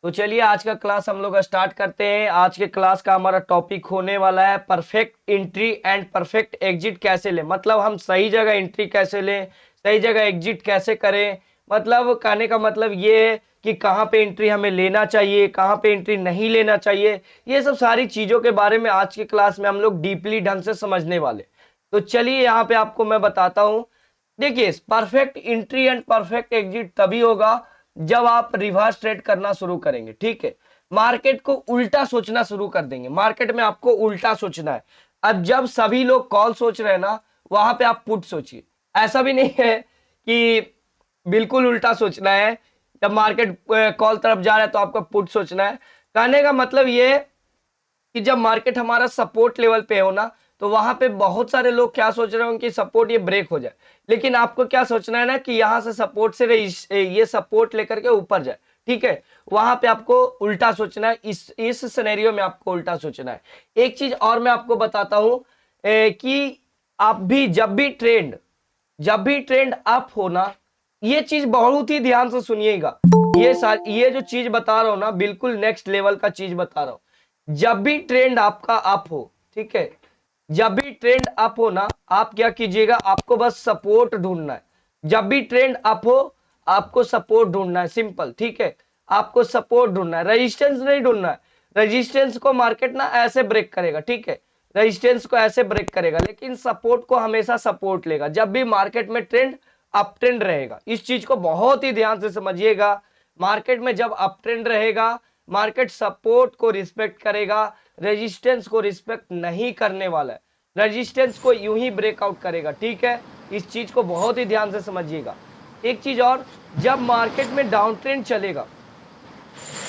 तो चलिए आज का क्लास हम लोग स्टार्ट करते हैं। आज के क्लास का हमारा टॉपिक होने वाला है perfect entry and perfect exit कैसे लें। मतलब हम सही जगह एंट्री कैसे लें, सही जगह एग्जिट कैसे करें। मतलब कहने का मतलब ये है कि कहाँ पे एंट्री हमें लेना चाहिए, कहाँ पे एंट्री नहीं लेना चाहिए। ये सब सारी चीजों के बारे में आज की क्लास में हम लोग डीपली ढंग से समझने वाले। तो चलिए यहाँ पे आपको मैं बताता हूँ। देखिए perfect entry and perfect exit तभी होगा जब आप रिवर्स ट्रेड करना शुरू करेंगे। ठीक है, मार्केट को उल्टा सोचना शुरू कर देंगे। मार्केट में आपको उल्टा सोचना है। अब जब सभी लोग कॉल सोच रहे हैं ना, वहां पे आप पुट सोचिए। ऐसा भी नहीं है कि बिल्कुल उल्टा सोचना है। जब मार्केट कॉल तरफ जा रहा है तो आपको पुट सोचना है। कहने का मतलब ये कि जब मार्केट हमारा सपोर्ट लेवल पे हो ना, तो वहां पे बहुत सारे लोग क्या सोच रहे होंगे कि सपोर्ट ये ब्रेक हो जाए। लेकिन आपको क्या सोचना है ना कि यहां से सपोर्ट से ये सपोर्ट लेकर के ऊपर जाए। ठीक है, वहां पे आपको उल्टा सोचना है। इस सिनेरियो में आपको उल्टा सोचना है। एक चीज और मैं आपको बताता हूं कि आप भी जब भी ट्रेंड अप होना, ये चीज बहुत ही ध्यान से सुनिएगा। ये जो चीज बता रहा हूं ना, बिल्कुल नेक्स्ट लेवल का चीज बता रहा हूं। जब भी ट्रेंड आपका अप हो, ठीक है, जब भी ट्रेंड अप हो ना, आप क्या कीजिएगा, आपको बस सपोर्ट ढूंढना है। जब भी ट्रेंड अप हो, आपको सपोर्ट ढूंढना है। सिंपल, ठीक है, आपको सपोर्ट ढूंढना है, रेजिस्टेंस नहीं ढूंढना है। रेजिस्टेंस को मार्केट ना ऐसे ब्रेक करेगा, ठीक है, रेजिस्टेंस को ऐसे ब्रेक करेगा, लेकिन सपोर्ट को हमेशा सपोर्ट लेगा जब भी मार्केट में ट्रेंड अप ट्रेंड रहेगा। इस चीज को बहुत ही ध्यान से समझिएगा। मार्केट में जब अप ट्रेंड रहेगा, मार्केट सपोर्ट को रिस्पेक्ट करेगा, रेजिस्टेंस को रिस्पेक्ट नहीं करने वाला है। रेजिस्टेंस को यूं ही ब्रेकआउट करेगा। ठीक है, इस चीज को बहुत ही ध्यान से समझिएगा। एक चीज और, जब मार्केट में डाउन ट्रेंड चलेगा,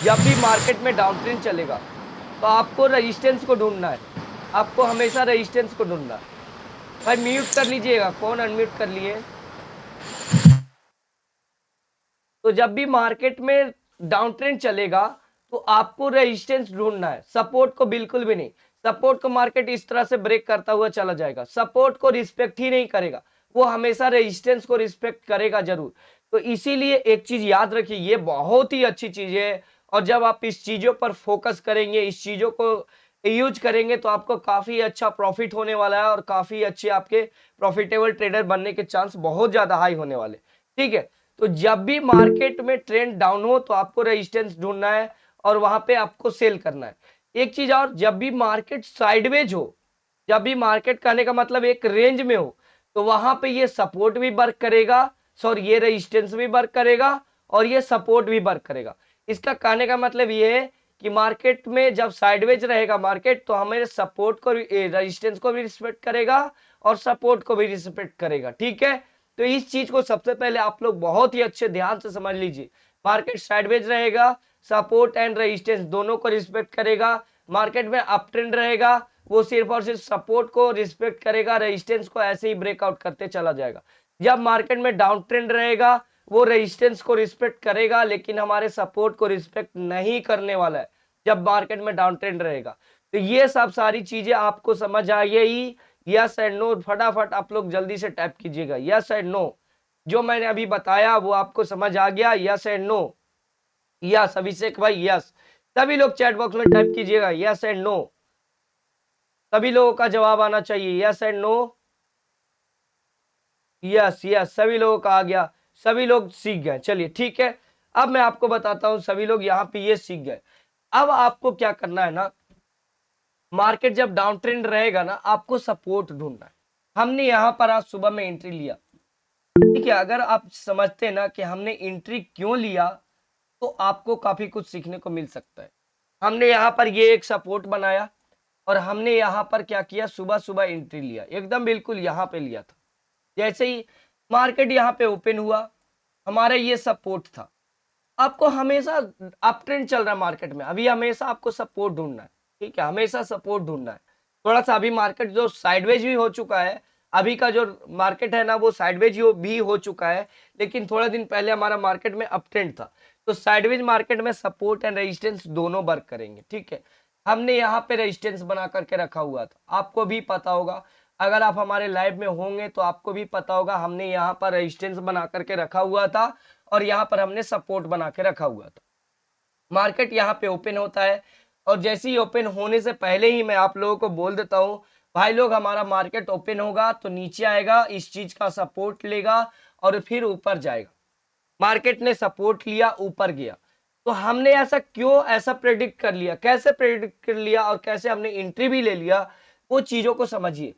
जब भी मार्केट में डाउन ट्रेंड चलेगा, तो आपको रेजिस्टेंस को ढूंढना है। आपको हमेशा रेजिस्टेंस को ढूंढना है। भाई म्यूट कर लीजिएगा, कौन अनम्यूट कर लिए। तो जब भी मार्केट में डाउन ट्रेंड चलेगा, तो आपको रेजिस्टेंस ढूंढना है, सपोर्ट को बिल्कुल भी नहीं। सपोर्ट को मार्केट इस तरह से ब्रेक करता हुआ चला जाएगा, सपोर्ट को रिस्पेक्ट ही नहीं करेगा, वो हमेशा रेजिस्टेंस को रिस्पेक्ट करेगा जरूर। तो इसीलिए एक चीज याद रखिए, ये बहुत ही अच्छी चीज है। और जब आप इस चीजों पर फोकस करेंगे, इस चीजों को यूज करेंगे, तो आपको काफी अच्छा प्रॉफिट होने वाला है और काफी अच्छे आपके प्रॉफिटेबल ट्रेडर बनने के चांस बहुत ज्यादा हाई होने वाले। ठीक है, तो जब भी मार्केट में ट्रेंड डाउन हो, तो आपको रेजिस्टेंस ढूंढना है और वहां पे आपको सेल करना है। एक चीज और, जब भी मार्केट साइडवेज हो, जब भी मार्केट कहने का मतलब एक रेंज में हो, तो वहां पे ये सपोर्ट भी वर्क करेगा, सॉरी ये रेजिस्टेंस भी वर्क करेगा और ये सपोर्ट भी वर्क करेगा। इसका कहने का मतलब ये है कि मार्केट में जब साइडवेज रहेगा मार्केट, तो हमें सपोर्ट को, रेजिस्टेंस को भी रिस्पेक्ट करेगा और सपोर्ट को भी रिस्पेक्ट करेगा। ठीक है, तो इस चीज को सबसे पहले आप लोग बहुत ही अच्छे ध्यान से समझ लीजिए। मार्केट साइडवेज रहेगा, सपोर्ट एंड रेजिस्टेंस दोनों को रिस्पेक्ट करेगा। मार्केट में अप ट्रेंड रहेगा, वो सिर्फ और सिर्फ सपोर्ट को रिस्पेक्ट करेगा, रेजिस्टेंस को ऐसे ही ब्रेकआउट करते चला जाएगा। जब मार्केट में डाउन ट्रेंड रहेगा, वो रेजिस्टेंस को रिस्पेक्ट करेगा, लेकिन हमारे सपोर्ट को रिस्पेक्ट नहीं करने वाला है जब मार्केट में डाउन ट्रेंड रहेगा। तो ये सब सारी चीजें आपको समझ आ गई। यस एंड नो फटाफट आप लोग जल्दी से टाइप कीजिएगा, यस एंड नो। जो मैंने अभी बताया वो आपको समझ आ गया, yes and no. Yes Abhishek भाई, यस। सभी लोग चैट बॉक्स में टाइप कीजिएगा यस एंड नो। सभी लोगों का जवाब आना चाहिए, yes and no. Yes yes, सभी लोगों का आ गया, सभी लोग सीख गए। चलिए ठीक है, अब मैं आपको बताता हूं, सभी लोग यहाँ पे ये सीख गए। अब आपको क्या करना है ना, मार्केट जब डाउन ट्रेंड रहेगा ना, आपको सपोर्ट ढूंढना है। हमने यहाँ पर आज सुबह में एंट्री लिया, ठीक है, अगर आप समझते हैं ना कि हमने एंट्री क्यों लिया, तो आपको काफी कुछ सीखने को मिल सकता है। हमने यहाँ पर ये एक सपोर्ट बनाया और हमने यहाँ पर क्या किया, सुबह सुबह एंट्री लिया, एकदम बिल्कुल यहाँ पे लिया था। जैसे ही मार्केट यहाँ पे ओपन हुआ, हमारा ये सपोर्ट था। आपको हमेशा अप ट्रेंड चल रहा है मार्केट में, अभी हमेशा आपको सपोर्ट ढूंढना है। ठीक है, हमेशा सपोर्ट ढूंढना है। थोड़ा सा अभी मार्केट जो साइडवेज भी हो चुका है, अभी का जो मार्केट है ना वो साइडवेज भी हो चुका है, लेकिन थोड़ा दिन पहले हमारा मार्केट में अप ट्रेंड था। तो साइडवेज मार्केट में सपोर्ट एंड रेजिस्टेंस दोनों वर्क करेंगे। ठीक है, हमने यहाँ पे रेजिस्टेंस बना करके रखा हुआ था, आपको भी पता होगा। अगर आप हमारे लाइव में होंगे तो आपको भी पता होगा, हमने यहाँ पर रेजिस्टेंस बना करके रखा हुआ था और यहाँ पर हमने सपोर्ट बना के रखा हुआ था। मार्केट यहाँ पे ओपन होता है और जैसे ही ओपन होने से पहले ही मैं आप लोगों को बोल देता हूँ भाई लोग, हमारा मार्केट ओपन होगा तो नीचे आएगा, इस चीज का सपोर्ट लेगा और फिर ऊपर जाएगा। मार्केट ने सपोर्ट लिया, ऊपर गया। तो हमने ऐसा क्यों ऐसा प्रेडिक्ट कर लिया, कैसे प्रेडिक्ट कर लिया और कैसे हमने एंट्री भी ले लिया, वो चीजों को समझिए।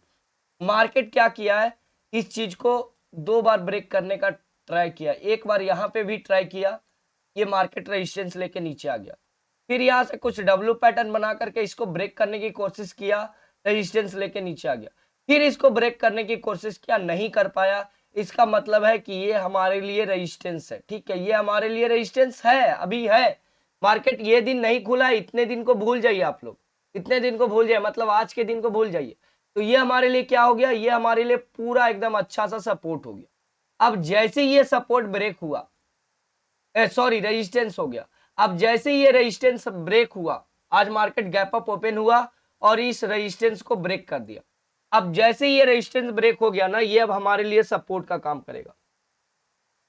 मार्केट क्या किया है, इस चीज को 2 बार ब्रेक करने का ट्राई किया। एक बार यहाँ पे भी ट्राई किया, ये मार्केट रेजिस्टेंस लेके नीचे आ गया। फिर यहाँ से कुछ डब्ल्यू पैटर्न बना करके इसको ब्रेक करने की कोशिश किया, रेजिस्टेंस लेके नीचे आ गया। फिर इसको ब्रेक करने की कोशिश किया, नहीं कर पाया। इसका मतलब है कि ये हमारे लिए रेजिस्टेंस है, ठीक है, ये हमारे लिए रेजिस्टेंस है, अभी है। मार्केट ये दिन नहीं खुला है, इतने दिन को भूल जाइए आप लोग, इतने दिन को भूल जाइए, मतलब आज के दिन को भूल जाइए। तो ये हमारे लिए क्या हो गया, ये हमारे लिए पूरा एकदम अच्छा सा सपोर्ट हो गया। अब जैसे ये सपोर्ट ब्रेक हुआ, सॉरी रेजिस्टेंस हो गया, अब जैसे ये रेजिस्टेंस ब्रेक हुआ, आज मार्केट गैप अप ओपन हुआ और इस रेजिस्टेंस को ब्रेक कर दिया। अब जैसे ये रेजिस्टेंस ब्रेक हो गया ना, ये अब हमारे लिए सपोर्ट का काम करेगा।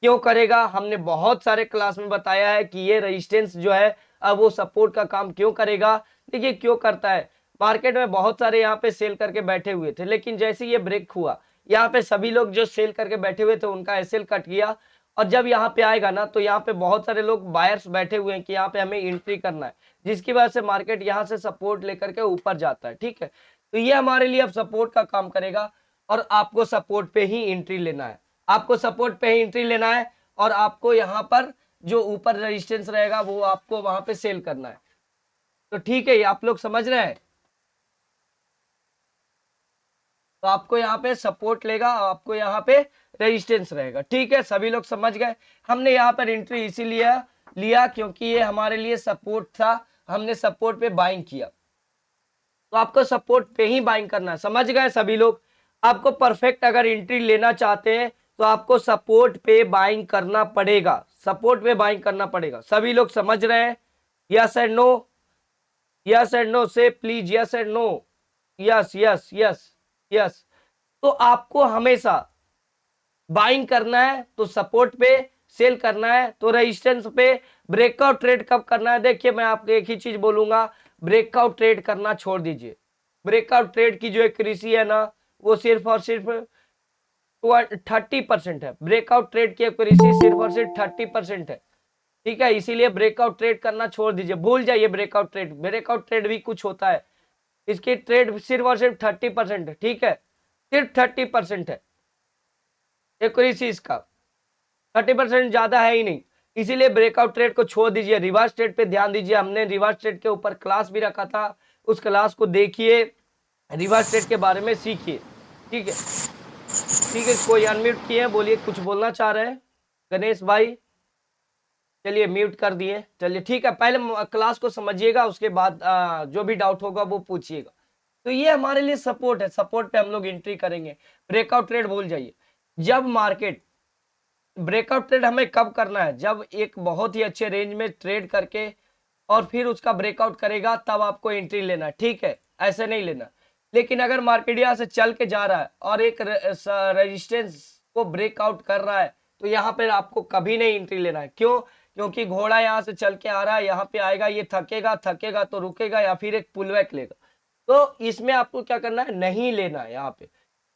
क्यों करेगा, हमने बहुत सारे क्लास में बताया है कि ये रेजिस्टेंस जो है अब वो सपोर्ट का काम क्यों करेगा। देखिए क्यों करता है, मार्केट में बहुत सारे यहाँ पे सेल करके बैठे हुए थे, लेकिन जैसे ये ब्रेक हुआ, यहाँ पे सभी लोग जो सेल करके बैठे हुए थे उनका एसएल कट गया। और जब यहाँ पे आएगा ना, तो यहाँ पे बहुत सारे लोग बायर्स बैठे हुए हैं कि यहाँ पे हमें एंट्री करना है, जिसकी वजह से मार्केट यहाँ से सपोर्ट लेकर के ऊपर जाता है, ठीक है। तो ये हमारे लिए अब सपोर्ट का काम करेगा और आपको सपोर्ट पे ही एंट्री लेना है, आपको सपोर्ट पे ही एंट्री लेना है और आपको यहाँ पर जो ऊपर रेजिस्टेंस रहेगा वो आपको वहां पे सेल करना है। तो ठीक है, ये आप लोग समझ रहे हैं। तो आपको यहाँ पे सपोर्ट लेगा, आपको यहाँ पे रेजिस्टेंस रहेगा, ठीक है, सभी लोग समझ गए। हमने यहाँ पर एंट्री इसीलिए लिया क्योंकि ये हमारे लिए सपोर्ट था, हमने सपोर्ट पे बाइंग किया। तो आपको सपोर्ट पे ही बाइंग करना है, समझ गए सभी लोग। आपको परफेक्ट अगर एंट्री लेना चाहते हैं तो आपको सपोर्ट पे बाइंग करना पड़ेगा, सपोर्ट पे बाइंग करना पड़ेगा। सभी लोग समझ रहे हैं, yes and no, yes and no, say please yes and no, yes yes yes yes. तो आपको हमेशा बाइंग करना है तो सपोर्ट पे, सेल करना है तो रेजिस्टेंस पे। ब्रेकआउट ट्रेड कब करना है, देखिए मैं आपको एक ही चीज बोलूंगा, ब्रेकआउट ट्रेड करना छोड़ दीजिए। ब्रेकआउट ट्रेड की जो एक्यूरेसी है ना, वो सिर्फ और सिर्फ 30% है। ब्रेकआउट ट्रेड की एक्यूरेसी सिर्फ और सिर्फ 30% है, ठीक है। इसीलिए ब्रेकआउट ट्रेड करना छोड़ दीजिए, भूल जाइए ब्रेकआउट ट्रेड। ब्रेकआउट ट्रेड भी कुछ होता है, इसकी ट्रेड सिर्फ और सिर्फ 30% है, ठीक है, सिर्फ 30% है एक्यूरेसी इसका, 30% ज्यादा है ही नहीं। इसीलिए ब्रेकआउट ट्रेड को छोड़ दीजिए, रिवर्स ट्रेड पे ध्यान दीजिए। हमने रिवर्स ट्रेड के ऊपर क्लास भी रखा था, उस क्लास को देखिए, रिवर्स ट्रेड के बारे में सीखिए, ठीक है। ठीक है, कोई अनम्यूट किए हैं, बोलिए, कुछ बोलना चाह रहे हैं गणेश भाई। चलिए म्यूट कर दिए, चलिए ठीक है, पहले क्लास को समझिएगा, उसके बाद जो भी डाउट होगा वो पूछिएगा। तो ये हमारे लिए सपोर्ट है, सपोर्ट पे हम लोग एंट्री करेंगे। ब्रेकआउट ट्रेड भूल जाइए। जब मार्केट ब्रेकआउट ट्रेड हमें कब करना है, जब एक बहुत ही अच्छे रेंज में ट्रेड करके और फिर उसका ब्रेकआउट करेगा, तब आपको एंट्री लेना है, ठीक है, ऐसे नहीं लेना। लेकिन अगर मार्केट यहाँ से चल के जा रहा है और एक रेजिस्टेंस को ब्रेकआउट कर रहा है, तो यहाँ पे आपको कभी नहीं एंट्री लेना है। क्यों, क्योंकि घोड़ा यहाँ से चल के आ रहा है, यहाँ पे आएगा, ये थकेगा, थकेगा तो रुकेगा या फिर एक पुलबैक लेगा। तो इसमें आपको क्या करना है, नहीं लेना है यहाँ पे।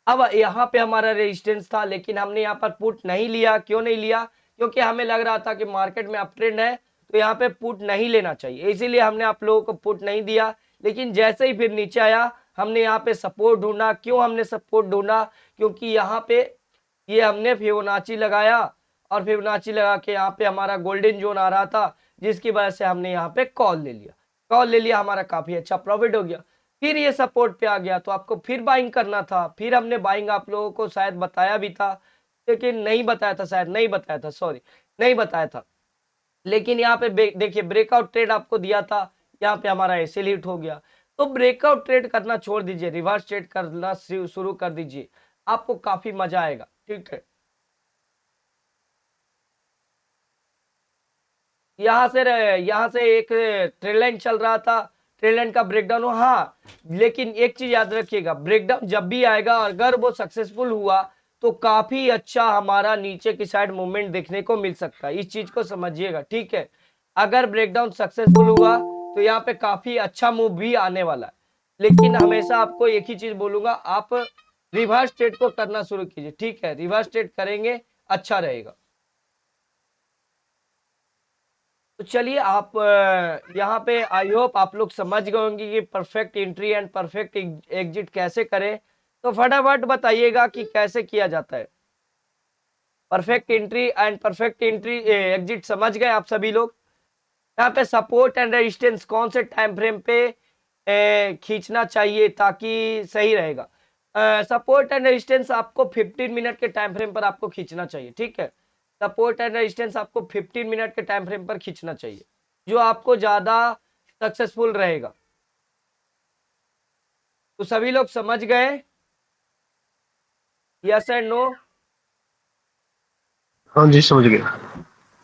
अब यहाँ पे हमारा रेजिस्टेंस था, लेकिन हमने यहाँ पर पुट नहीं लिया। क्यों नहीं लिया, क्योंकि हमें लग रहा था कि मार्केट में अप ट्रेंड है, तो यहाँ पे पुट नहीं लेना चाहिए, इसीलिए हमने आप लोगों को पुट नहीं दिया। लेकिन जैसे ही फिर नीचे आया, हमने यहाँ पे सपोर्ट ढूंढा। क्यों हमने सपोर्ट ढूंढा, क्योंकि यहाँ पे ये हमने फिबोनाची लगाया और फिबोनाची लगा के यहाँ पे हमारा गोल्डन जोन आ रहा था, जिसकी वजह से हमने यहाँ पे कॉल ले लिया। कॉल ले लिया, हमारा काफी अच्छा प्रॉफिट हो गया। फिर ये सपोर्ट पे आ गया तो आपको फिर बाइंग करना था। फिर हमने बाइंग आप लोगों को शायद बताया भी था, लेकिन नहीं बताया था, शायद नहीं बताया था, सॉरी नहीं बताया था। लेकिन यहाँ पे देखिए ब्रेकआउट ट्रेड आपको दिया था, यहाँ पे हमारा एसएल हिट हो गया। तो ब्रेकआउट ट्रेड करना छोड़ दीजिए, रिवर्स ट्रेड करना शुरू कर दीजिए, आपको काफी मजा आएगा, ठीक है। यहाँ से एक ट्रेड लाइन चल रहा था, ट्रेड लाइन का ब्रेकडाउन हो, हाँ। लेकिन एक चीज याद रखिएगा, ब्रेकडाउन जब भी आएगा, अगर वो सक्सेसफुल हुआ तो काफी अच्छा हमारा नीचे की साइड मूवमेंट देखने को मिल सकता है, इस चीज को समझिएगा, ठीक है। अगर ब्रेकडाउन सक्सेसफुल हुआ तो यहाँ पे काफी अच्छा मूव भी आने वाला है, लेकिन हमेशा आपको एक ही चीज बोलूंगा, आप रिवर्स ट्रेड को करना शुरू कीजिए। ठीक है, रिवर्स ट्रेड करेंगे अच्छा रहेगा। तो चलिए, आप यहाँ पे आई होप आप लोग समझ गए होंगे कि perfect entry and perfect exit कैसे करें। तो फटाफट बताइएगा कि कैसे किया जाता है। Perfect entry and perfect entry exit समझ गए आप सभी लोग। यहाँ पे सपोर्ट एंड रेजिस्टेंस कौन से टाइम फ्रेम पे खींचना चाहिए ताकि सही रहेगा। सपोर्ट एंड रेजिस्टेंस आपको 15 मिनट के टाइम फ्रेम पर आपको खींचना चाहिए। ठीक है, सपोर्ट एंड रेजिस्टेंस आपको 15 मिनट के टाइम फ्रेम पर खींचना चाहिए, जो आपको ज्यादा सक्सेसफुल रहेगा। तो सभी लोग समझ गए, यस एंड नो? हाँ जी, समझ गए।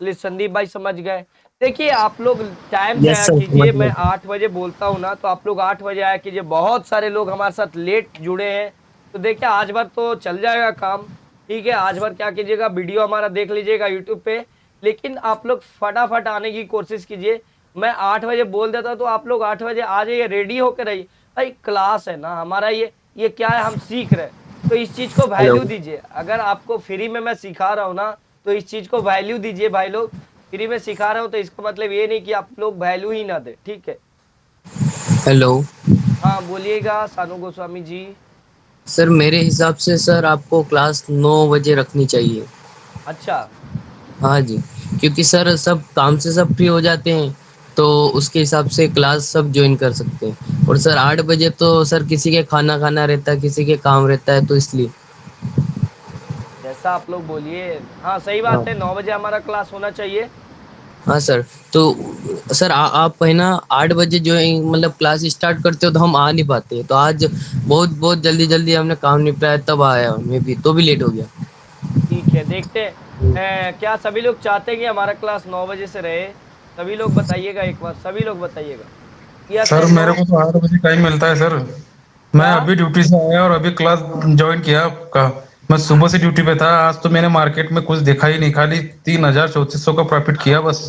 प्लीज संदीप भाई समझ गए। देखिए, आप लोग टाइम से यस आया सर, समझ कीजिए। मैं गए। 8 बजे बोलता हूँ ना, तो आप लोग 8 बजे आया कीजिए। बहुत सारे लोग हमारे साथ लेट जुड़े हैं, तो देखिए आज भर तो चल जाएगा काम। ठीक है, आज भर क्या कीजिएगा, वीडियो हमारा देख लीजिएगा यूट्यूब पे, लेकिन आप लोग फटाफट आने की कोशिश कीजिए। मैं 8 बजे बोल देता तो आप लोग 8 बजे आ जाइए, रेडी होकर रहिए। भाई क्लास है ना हमारा, ये क्या है, हम सीख रहे हैं, तो इस चीज को हेलो। वैल्यू दीजिए। अगर आपको फ्री में मैं सिखा रहा हूँ ना, तो इस चीज को वैल्यू दीजिए भाई लोग। फ्री में सिखा रहा हूँ तो इसका मतलब ये नहीं कि आप लोग वैल्यू ही ना दे। ठीक है, हेलो। हाँ बोलिएगा सानू गोस्वामी जी। सर मेरे हिसाब से सर आपको क्लास 9 बजे रखनी चाहिए। अच्छा, हाँ जी, क्योंकि सर सब काम से सब फ्री हो जाते हैं, तो उसके हिसाब से क्लास सब ज्वाइन कर सकते हैं। और सर 8 बजे तो सर किसी के खाना खाना रहता है, किसी के काम रहता है, तो इसलिए। जैसा आप लोग बोलिए। हाँ सही हाँ। बात है, 9 बजे हमारा क्लास होना चाहिए। हाँ सर। तो सर आप है ना 8 बजे जो है मतलब क्लास स्टार्ट करते हो, तो हम आ नहीं पाते, तो आज बहुत बहुत जल्दी जल्दी हमने काम निपटाया तब आया मैं भी, तो भी लेट हो गया। ठीक है, देखते हैं। क्या सभी लोग चाहते हैं कि हमारा क्लास 9 बजे से रहे? सभी लोग बताइएगा, एक बार सभी लोग बताइएगा, यस सर एंड नो। मेरे को तो 8 बजे टाइम मिलता है सर। मैं क्या? अभी ड्यूटी से आया और अभी क्लास ज्वाइन किया आपका। मैं सुबह से ड्यूटी पे था। आज तो मैंने मार्केट में कुछ देखा ही नहीं, खाली 3,000 3400 का प्रॉफिट किया बस।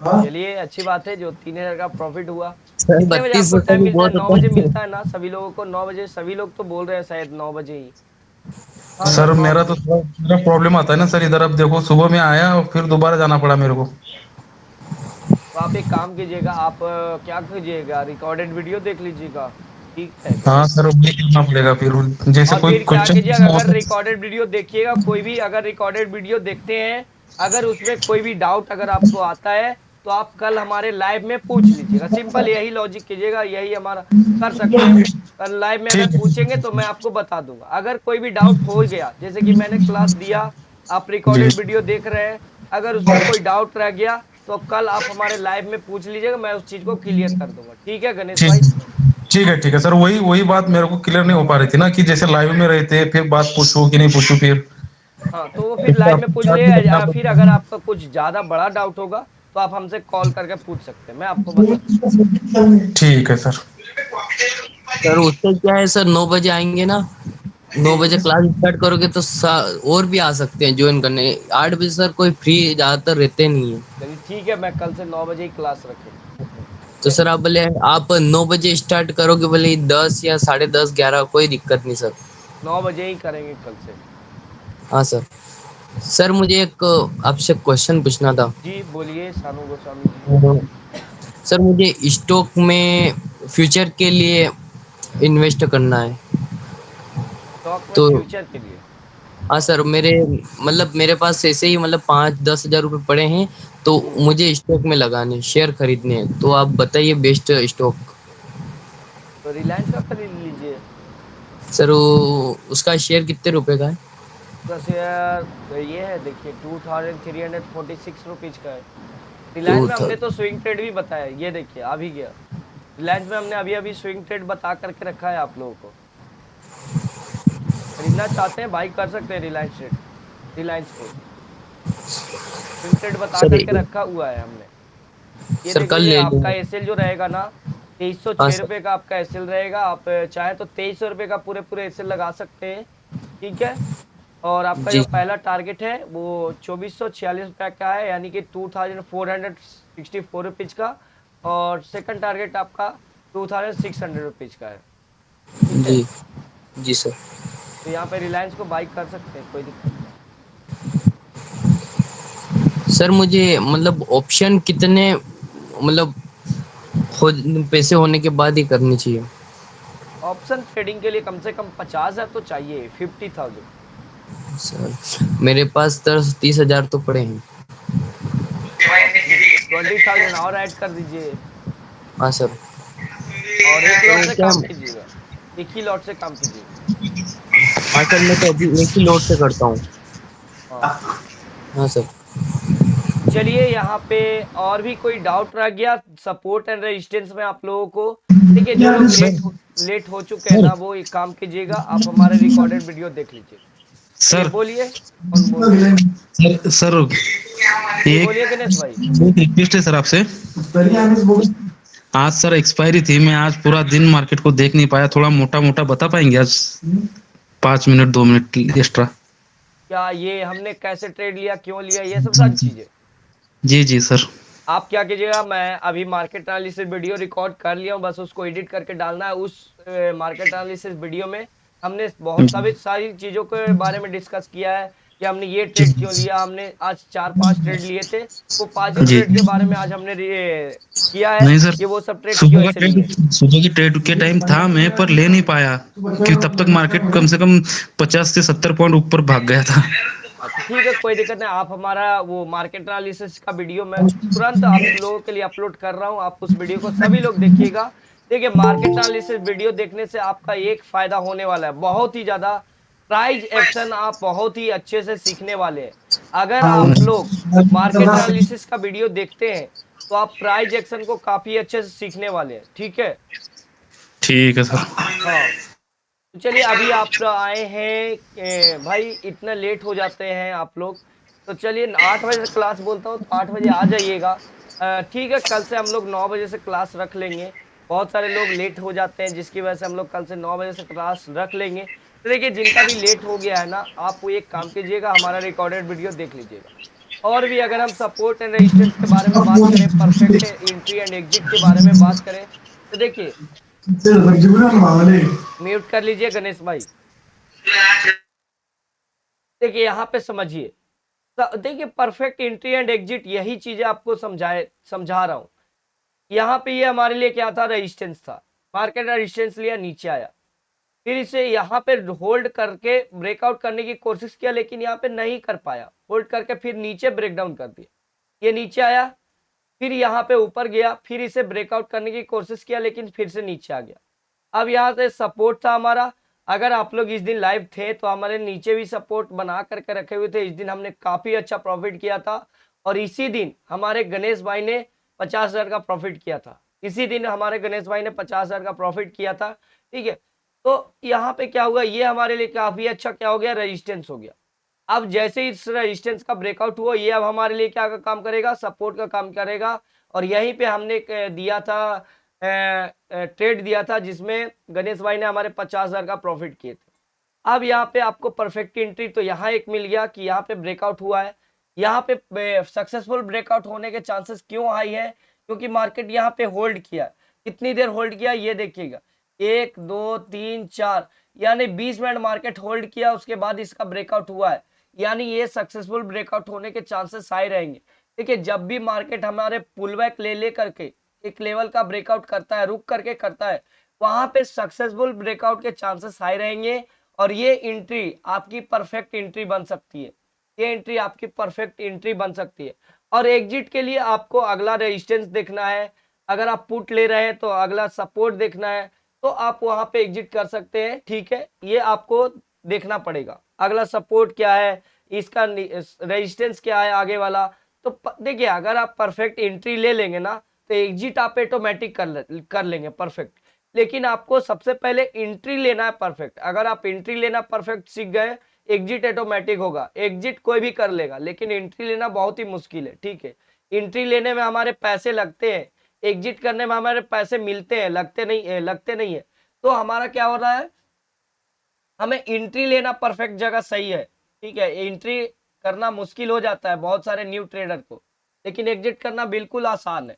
चलिए अच्छी बात है, जो 3,000 का प्रॉफिट हुआ। सर कितने बजे आपको 3200 का टाइम भी मिलता है? बहुत 9 होता बजे है। मिलता है ना सभी लोगों को? 9 बजे सभी लोग तो बोल रहे हैं, शायद 9 बजे ही। हाँ तो सर 9 मेरा तो बजे। थोड़ा प्रॉब्लम आता है ना सर, इधर अब देखो सुबह में आया और फिर दोबारा जाना पड़ा मेरे को। तो आप एक काम कीजिएगा, आप क्या कीजिएगा, रिकॉर्डेड वीडियो देख लीजिएगा। ठीक है हाँ गणेश सर, भाई। वही करना पड़ेगा फिर, जैसे और कोई फिर क्या क्वेश्चन कीजिएगा, पूछना हो अगर सर। रिकॉर्डेड वीडियो देखिएगा, कोई भी अगर रिकॉर्डेड वीडियो देखते हैं, अगर उसमें कोई भी डाउट अगर आपको आता है, तो आप कल हमारे लाइव में पूछ लीजिएगा। सिंपल यही लॉजिक कीजिएगा, यही हमारा कर सकते हैं। कल लाइव में अगर ठीक है। पूछेंगे तो मैं आपको बता दूंगा। अगर कोई भी डाउट हो गया, जैसे कि मैंने क्लास दिया, आप जी। रिकॉर्डेड वीडियो देख रहे हैं, अगर उसमें कोई डाउट रह गया, तो कल आप हमारे लाइव में पूछ लीजिएगा, मैं उस चीज को क्लियर कर दूंगा। ठीक है गणेश ठीक भाई? ठीक है सर, वही वही बात मेरे को क्लियर नहीं हो पा रही थी ना, कि जैसे लाइव में रहते फिर बात पूछूं कि नहीं पूछूं फिर। हाँ तो वो फिर इसलिए लाइव में आपको पूछ चार्ट ले, भी देखना फिर पड़ता अगर है। आपका कुछ ज्यादा बड़ा डाउट होगा, तो आप हमसे कॉल करके पूछ सकते हैं, मैं आपको बता दूंगा। ठीक है सर। सर उससे क्या है सर, 9 बजे आएंगे ना, 9 बजे क्लास स्टार्ट करोगे तो और भी आ सकते हैं ज्वाइन करने। 8 बजे सर कोई फ्री ज्यादातर रहते नहीं है। चलिए ठीक है, मैं कल से 9 बजे ही क्लास रखेंगे। तो ठीक है, सर आप बोले आप 9 बजे स्टार्ट करोगे, भले 10 या 10:30 11, कोई दिक्कत नहीं सर। 9 बजे ही करेंगे कल से। हाँ सर। सर मुझे एक आपसे क्वेश्चन पूछना था। जी बोलिए सानू गोस्वामी जी। सर मुझे स्टॉक में फ्यूचर के लिए इन्वेस्ट करना है। स्टॉक में तो फ्यूचर के लिए? हाँ सर, मेरे पास ऐसे ही मतलब 5-10 हज़ार रुपये पड़े हैं, तो हम्म मुझे स्टॉक में लगाने, शेयर खरीदने हैं, तो आप बताइए बेस्ट स्टॉक। तो रिलायंस का खरीद लीजिए। सर वो उसका शेयर कितने रुपए का है? उसका शेयर ये है, देखिए 2,346 रुपीज का है। तो रिलायंस में हमने तो स्विंग ट्रेड भी बताया, ये देखिए आ भी गया। रिलायंस में हमने अभी अभी स्विंग ट्रेड बता करके रखा है आप लोगों को। खरीदना चाहते हैं भाई, कर सकते हैं रिलायंस ट्रेड, रिलायंस को स्विंग ट्रेड बता सर करके रखा हुआ है हमने। ये सर देख कल लीजिए, ले आपका लूंगा। एसएल जो रहेगा ना, तेईस सौ हाँ छह सर। रुपये का आपका एसएल रहेगा। आप चाहे तो 2300 रुपये का पूरे पूरे एसएल लगा सकते हैं। ठीक है, और आपका जो जी। पहला टारगेट है वो 2446 रुपये का है, यानी कि 2400 64 रुपीज का, और सेकंड टारगेट आपका 2600 रुपीज का है, ठीक है। जी जी सर। तो यहाँ पे रिलायंस को बाई कर सकते हैं, कोई दिक्कत नहीं। सर मुझे मतलब ऑप्शन कितने मतलब हो पैसे होने के बाद ही करनी चाहिए? ऑप्शन ट्रेडिंग के लिए कम से कम 50,000 तो चाहिए, 50,000। सर मेरे पास 30,000 तो पड़े हैं। तो आप 20,000 और ऐड कर दीजिए, हाँ सर। और एक लॉट तो से क्या? काम कीजिएगा, एक ही लॉट से काम कीजिएगा। हाँ सर, मैं तो अभी एक ही लोड से करता हूँ। हाँ, हाँ सर। चलिए यहाँ पे और भी कोई डाउट रह गया सपोर्ट एंड रेजिस्टेंस में आप लोगों को? देखिए जो लोग लेट हो चुके हैं ना, वो एक काम कीजिएगा, आप हमारे रिकॉर्डेड वीडियो देख लीजिए। चलिए सर बोलिए, कौन बोल रहे हैं? सर सर जी एक बोलिए गणेश भाई। एक रिक्वेस्ट है सर आपसे। आज सर एक्सपायरी थी, मैं आज पूरा दिन मार्केट को देख नहीं पाया, थोड़ा मोटा मोटा बता पाएंगे आज? 5 मिनट 2 मिनट एक्स्ट्रा। क्या ये हमने कैसे ट्रेड लिया, क्यों लिया, ये सब सारी चीजें जी जी सर। आप क्या कीजिएगा, मैं अभी मार्केट एनालिसिस वीडियो रिकॉर्ड कर लिया हूँ, बस उसको एडिट करके डालना है। उस मार्केट एनालिसिस वीडियो में हमने बहुत सारी चीजों के बारे में डिस्कस किया है कि हमने ये ट्रेड क्यों लिया। हमने आज 4-5 ट्रेड लिए थे, वो 5 ही जी ट्रेड के बारे में आज हमने किया है नहीं सर, कि वो सब ट्रेड क्यों ऐसे लिए। सुबह की ट्रेड के टाइम था मैं, पर ले नहीं पाया कि तब तक मार्केट कम से कम 50 से 70 पॉइंट ऊपर भाग गया था। तो ठीक है, कोई दिक्कत नहीं। आप हमारा वो मार्केट एनालिसिस का वीडियो मैं तुरंत आप लोगों के लिए अपलोड कर रहा हूँ, आप उस वीडियो को सभी लोग देखिएगा। देखिए मार्केट एनालिसिस वीडियो देखने से आपका एक फायदा होने वाला है, बहुत ही ज्यादा। प्राइस एक्शन आप बहुत ही अच्छे से सीखने वाले हैं। अगर आप लोग मार्केट एनालिसिस का वीडियो देखते हैं तो आप प्राइस एक्शन को काफी अच्छे से सीखने वाले हैं, ठीक है। ठीक है सर। हाँ, तो चलिए अभी आप आए हैं भाई, इतना लेट हो जाते हैं आप लोग, तो चलिए 8 बजे से क्लास बोलता हूँ, तो 8 बजे आ जाइएगा। ठीक है, कल से हम लोग 9 बजे से क्लास रख लेंगे। बहुत सारे लोग लेट हो जाते हैं, जिसकी वजह से हम लोग कल से 9 बजे से क्लास रख लेंगे। तो देखिए जिनका भी लेट हो गया है ना, आप वो एक काम कीजिएगा, हमारा रिकॉर्डेड वीडियो देख लीजिएगा। और भी अगर हम सपोर्ट एंड रेजिस्टेंस के बारे में बात करें, परफेक्ट एंट्री एंड एग्जिट के बारे में बात करें, तो देखिए म्यूट कर लीजिए गणेश भाई। देखिए यहाँ पे समझिए, देखिए परफेक्ट एंट्री एंड एग्जिट यही चीजें आपको समझा रहा हूं। यहाँ पे ये हमारे लिए क्या था, रेजिस्टेंस था। मार्केट रेजिस्टेंस लिया, नीचे आया, फिर इसे यहाँ पे होल्ड करके ब्रेकआउट करने की कोशिश किया, लेकिन यहाँ पे नहीं कर पाया। होल्ड करके फिर नीचे ब्रेकडाउन कर दिया, ये नीचे आया, फिर यहाँ पे ऊपर गया, फिर इसे ब्रेकआउट करने की कोशिश किया, लेकिन फिर से नीचे आ गया। अब यहाँ से सपोर्ट था हमारा, अगर आप लोग इस दिन लाइव थे तो हमारे नीचे भी सपोर्ट बना करके रखे हुए थे। इस दिन हमने काफी अच्छा प्रॉफिट किया था, और इसी दिन हमारे गणेश भाई ने 50,000 का प्रॉफिट किया था। इसी दिन हमारे गणेश भाई ने 50,000 का प्रॉफिट किया था, ठीक है। तो यहाँ पे क्या हुआ, ये हमारे लिए काफी अच्छा क्या हो गया, रेजिस्टेंस हो गया। अब जैसे ही इस रेजिस्टेंस का ब्रेकआउट हुआ, ये अब हमारे लिए क्या का काम करेगा, सपोर्ट का काम करेगा। और यहीं पे हमने दिया था, ट्रेड दिया था, जिसमें गणेश भाई ने हमारे 50,000 का प्रॉफिट किए थे। अब यहाँ पे आपको परफेक्ट एंट्री तो यहाँ एक मिल गया कि यहाँ पे ब्रेकआउट हुआ है। यहाँ पे सक्सेसफुल ब्रेकआउट होने के चांसेस क्यों हाई है, क्योंकि मार्केट यहाँ पे होल्ड किया। कितनी देर होल्ड किया ये देखिएगा, 1 2 3 4, यानी 20 मिनट मार्केट होल्ड किया, उसके बाद इसका ब्रेकआउट हुआ है, यानी ये सक्सेसफुल ब्रेकआउट होने के चांसेस हाई रहेंगे। देखिए जब भी मार्केट हमारे पुल बैक ले करके एक लेवल का ब्रेकआउट करता है, रुक करके करता है, वहां पे सक्सेसफुल ब्रेकआउट के चांसेस हाई रहेंगे, और ये एंट्री आपकी परफेक्ट एंट्री बन सकती है। ये एंट्री आपकी परफेक्ट एंट्री बन सकती है। और एग्जिट के लिए आपको अगला रेजिस्टेंस देखना है, अगर आप पुट ले रहे हैं तो अगला सपोर्ट देखना है, तो आप वहां पे एग्जिट कर सकते हैं, ठीक है। ये आपको देखना पड़ेगा अगला सपोर्ट क्या है, इसका रेजिस्टेंस क्या है आगे वाला। तो देखिए अगर आप परफेक्ट एंट्री ले लेंगे ना, तो एग्जिट आप ऑटोमेटिक कर लेंगे परफेक्ट। लेकिन आपको सबसे पहले एंट्री लेना है परफेक्ट। अगर आप एंट्री लेना परफेक्ट सीख गए, एग्जिट ऑटोमेटिक होगा। एग्जिट कोई भी कर लेगा, लेकिन एंट्री लेना बहुत ही मुश्किल है, ठीक है। एंट्री लेने में हमारे पैसे लगते हैं, एग्जिट करने में हमारे पैसे मिलते हैं, लगते नहीं है। तो हमारा क्या हो रहा है, हमें एंट्री लेना परफेक्ट जगह सही है, ठीक है। एंट्री करना मुश्किल हो जाता है बहुत सारे न्यू ट्रेडर को, लेकिन एग्जिट करना बिल्कुल आसान है।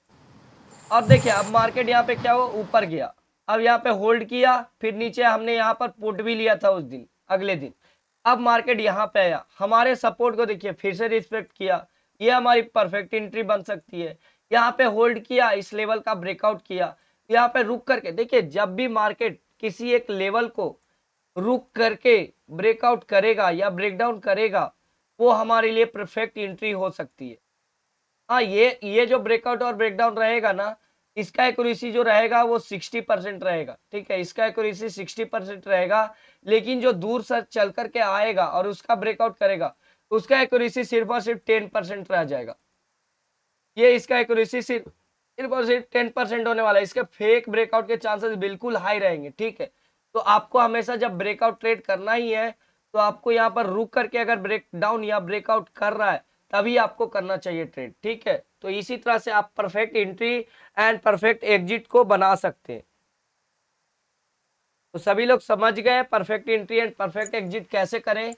अब देखिए अब मार्केट यहाँ पे क्या हुआ, ऊपर गया, अब यहाँ पे होल्ड किया, फिर नीचे हमने यहाँ पर पुट भी लिया था उस दिन, अगले दिन। अब मार्केट यहाँ पे आया, हमारे सपोर्ट को देखिए फिर से रिस्पेक्ट किया, ये हमारी परफेक्ट एंट्री बन सकती है। यहाँ पे होल्ड किया, इस लेवल का ब्रेकआउट किया, यहाँ पे रुक करके देखिए, जब भी मार्केट किसी एक लेवल को रुक करके ब्रेकआउट करेगा या ब्रेकडाउन करेगा, वो हमारे लिए परफेक्ट एंट्री हो सकती है। हाँ, ये जो ब्रेकआउट और ब्रेकडाउन रहेगा ना, इसका एक्यूरेसी जो रहेगा वो 60% रहेगा, ठीक है, इसका एक्यूरेसी 60% रहेगा। लेकिन जो दूर से चल करके आएगा और उसका ब्रेकआउट करेगा, उसका एक्यूरेसी सिर्फ और सिर्फ 10% रह जाएगा। ये इसका एक्यूरेसी सिर्फ और सिर्फ 10% होने वाला है, इसके फेक ब्रेकआउट के चांसेस बिल्कुल हाई रहेंगे, ठीक है। तो आपको हमेशा जब ब्रेकआउट ट्रेड करना ही है, तो आपको यहाँ पर रुक करके अगर ब्रेकडाउन या ब्रेकआउट कर रहा है, तभी आपको करना चाहिए ट्रेड, ठीक है। तो इसी तरह से आप perfect entry and perfect exit को बना सकते हैं। तो सभी लोग समझ गए perfect entry and perfect exit कैसे करें।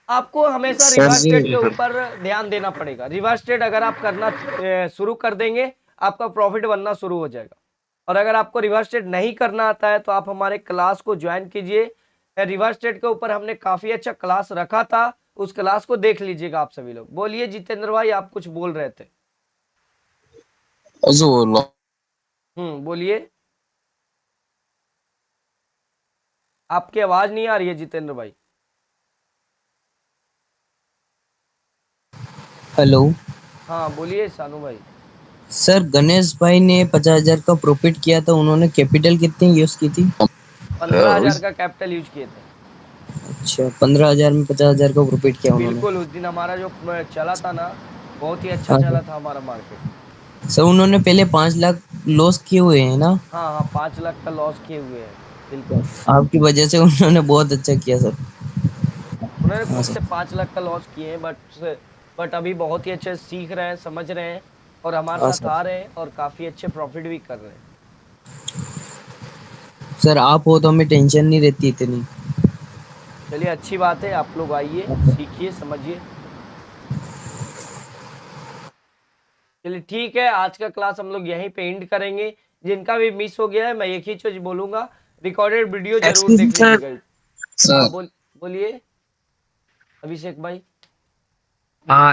आपको हमेशा सर रिवर्स जी ट्रेड के ऊपर ध्यान देना पड़ेगा। रिवर्स ट्रेड अगर आप करना शुरू कर देंगे, आपका प्रॉफिट बनना शुरू हो जाएगा। और अगर आपको रिवर्स ट्रेड नहीं करना आता है, तो आप हमारे क्लास को ज्वाइन कीजिए। रिवर्स ट्रेड के ऊपर हमने काफी अच्छा क्लास रखा था, उस क्लास को देख लीजिएगा आप सभी लोग। बोलिए जितेंद्र भाई, आप कुछ बोल रहे थे। जो बोलिए, आपकी आवाज नहीं आ रही है जितेंद्र भाई। हेलो हाँ बोलिए सानू भाई। सर, गणेश भाई ने 50,000 का प्रॉफिट किया था, उन्होंने कैपिटल कितनी यूज की थी? 15,000 का कैपिटल यूज किए थे। अच्छा, 15,000 में 50,000 का प्रॉफिट किया उन्होंने। बिल्कुल, उस दिन हमारा जो चला था ना, बहुत ही अच्छा हाँ चला सर। था हमारा मार्केट। सर, उन्होंने पहले 5 लाख लॉस किए हुए हैं ना? हाँ हाँ, 5 लाख का लॉस किए हुए हैं, बिल्कुल। आपकी वजह से उन्होंने बहुत अच्छा किया सर। उन्होंने हाँ खुद सर। से 5 लाख का लॉस किए हैं, बट अभी बहुत ही अच्छे से सीख रहे हैं, समझ रहे हैं, और हमारे हाँ साथ सर। आ रहे हैं, और काफी अच्छे प्रॉफिट भी कर रहे हैं। सर, आप हो तो हमें टेंशन नहीं रहती इतनी। चलिए, अच्छी बात है, आप लोग आइए, सीखिए, समझिए। चलिए ठीक है, आज का क्लास हम लोग यहीं पे एंड करेंगे। जिनका भी मिस हो गया है, मैं एक ही चीज बोलूंगा, रिकॉर्डेड वीडियो जरूर एक्सक्यूज मी देख सर। लीजिएगा। हाँ सर बोलिए अभिषेक भाई।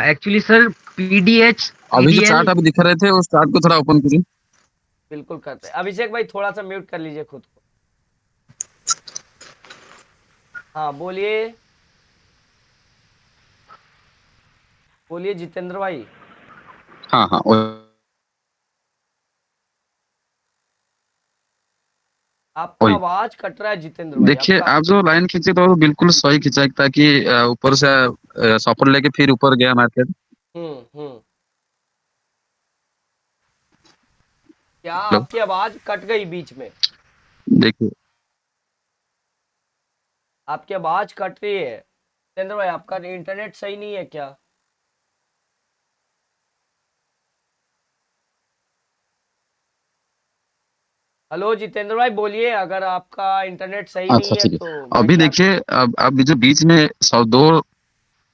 एक्चुअली सर पीडीएच अभी जो पीडीएल चार्ट अभी दिख रहे थे उस चार्ट को थोड़ा ओपन कीजिए। बिल्कुल करते हैं। अभिषेक भाई थोड़ा सा म्यूट कर लीजिए खुद को। हाँ बोलिए, बोलिए जितेंद्र भाई। हाँ हाँ आपका वही। आवाज कट रहा है जितेंद्र भाई, देखिए आपका। आप जो लाइन खींचे तो बिल्कुल सही खींचा ताकि ऊपर से सपोर्ट लेके फिर ऊपर गया मार्केट। हम्म। क्या हेलो, आपकी आवाज कट गई बीच में? देखिए आपकी आवाज कट रही है जितेंद्र भाई, आपका इंटरनेट सही नहीं है क्या? हेलो जितेंद्र भाई, बोलिए, अगर आपका इंटरनेट सही नहीं अच्छा है ठीक है। तो मैं अभी क्या। देखिए अब जो बीच में 102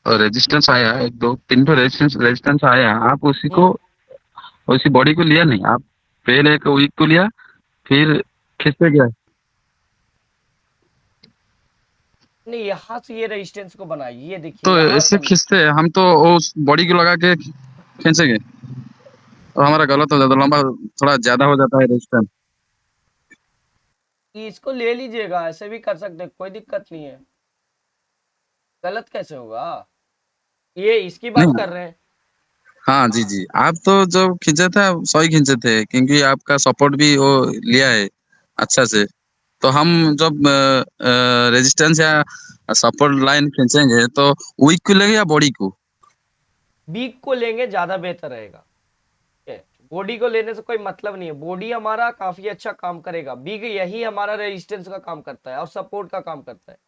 रेजिस्टेंस आया, एक दो तीन तो रेजिस्टेंस आया, आप उसी को हम्म उसी बॉडी को लिया नहीं, आप पहले एक वीक को लिया फिर खिसके गया। नहीं, यहाँ से ये रेजिस्टेंस को बनाइए, ये देखिए तो यहाँ ऐसे से। खींचते हैं हम तो उस बॉडी को लगा के खींचेंगे तो हमारा गलत हो जाता है, लंबा थोड़ा ज्यादा हो जाता है रेजिस्टेंस। इसको ले लीजिएगा, ऐसे भी कर सकते हैं, कोई दिक्कत नहीं है। गलत कैसे होगा? ये इसकी बात नहीं, कर रहे हैं। हाँ जी जी, आप तो जो खींचे थे सही खींचे थे क्योंकि आपका सपोर्ट भी वो लिया है अच्छा से। तो हम जब रेजिस्टेंस या सपोर्ट लाइन खींचेंगे तो वीक को लेंगे या बॉडी को? बीक को लेंगे, ज्यादा बेहतर रहेगा। ठीक है, बॉडी को लेने से कोई मतलब नहीं है, बॉडी हमारा काफी अच्छा काम करेगा, बिग यही हमारा रेजिस्टेंस का काम करता है और सपोर्ट का काम करता है,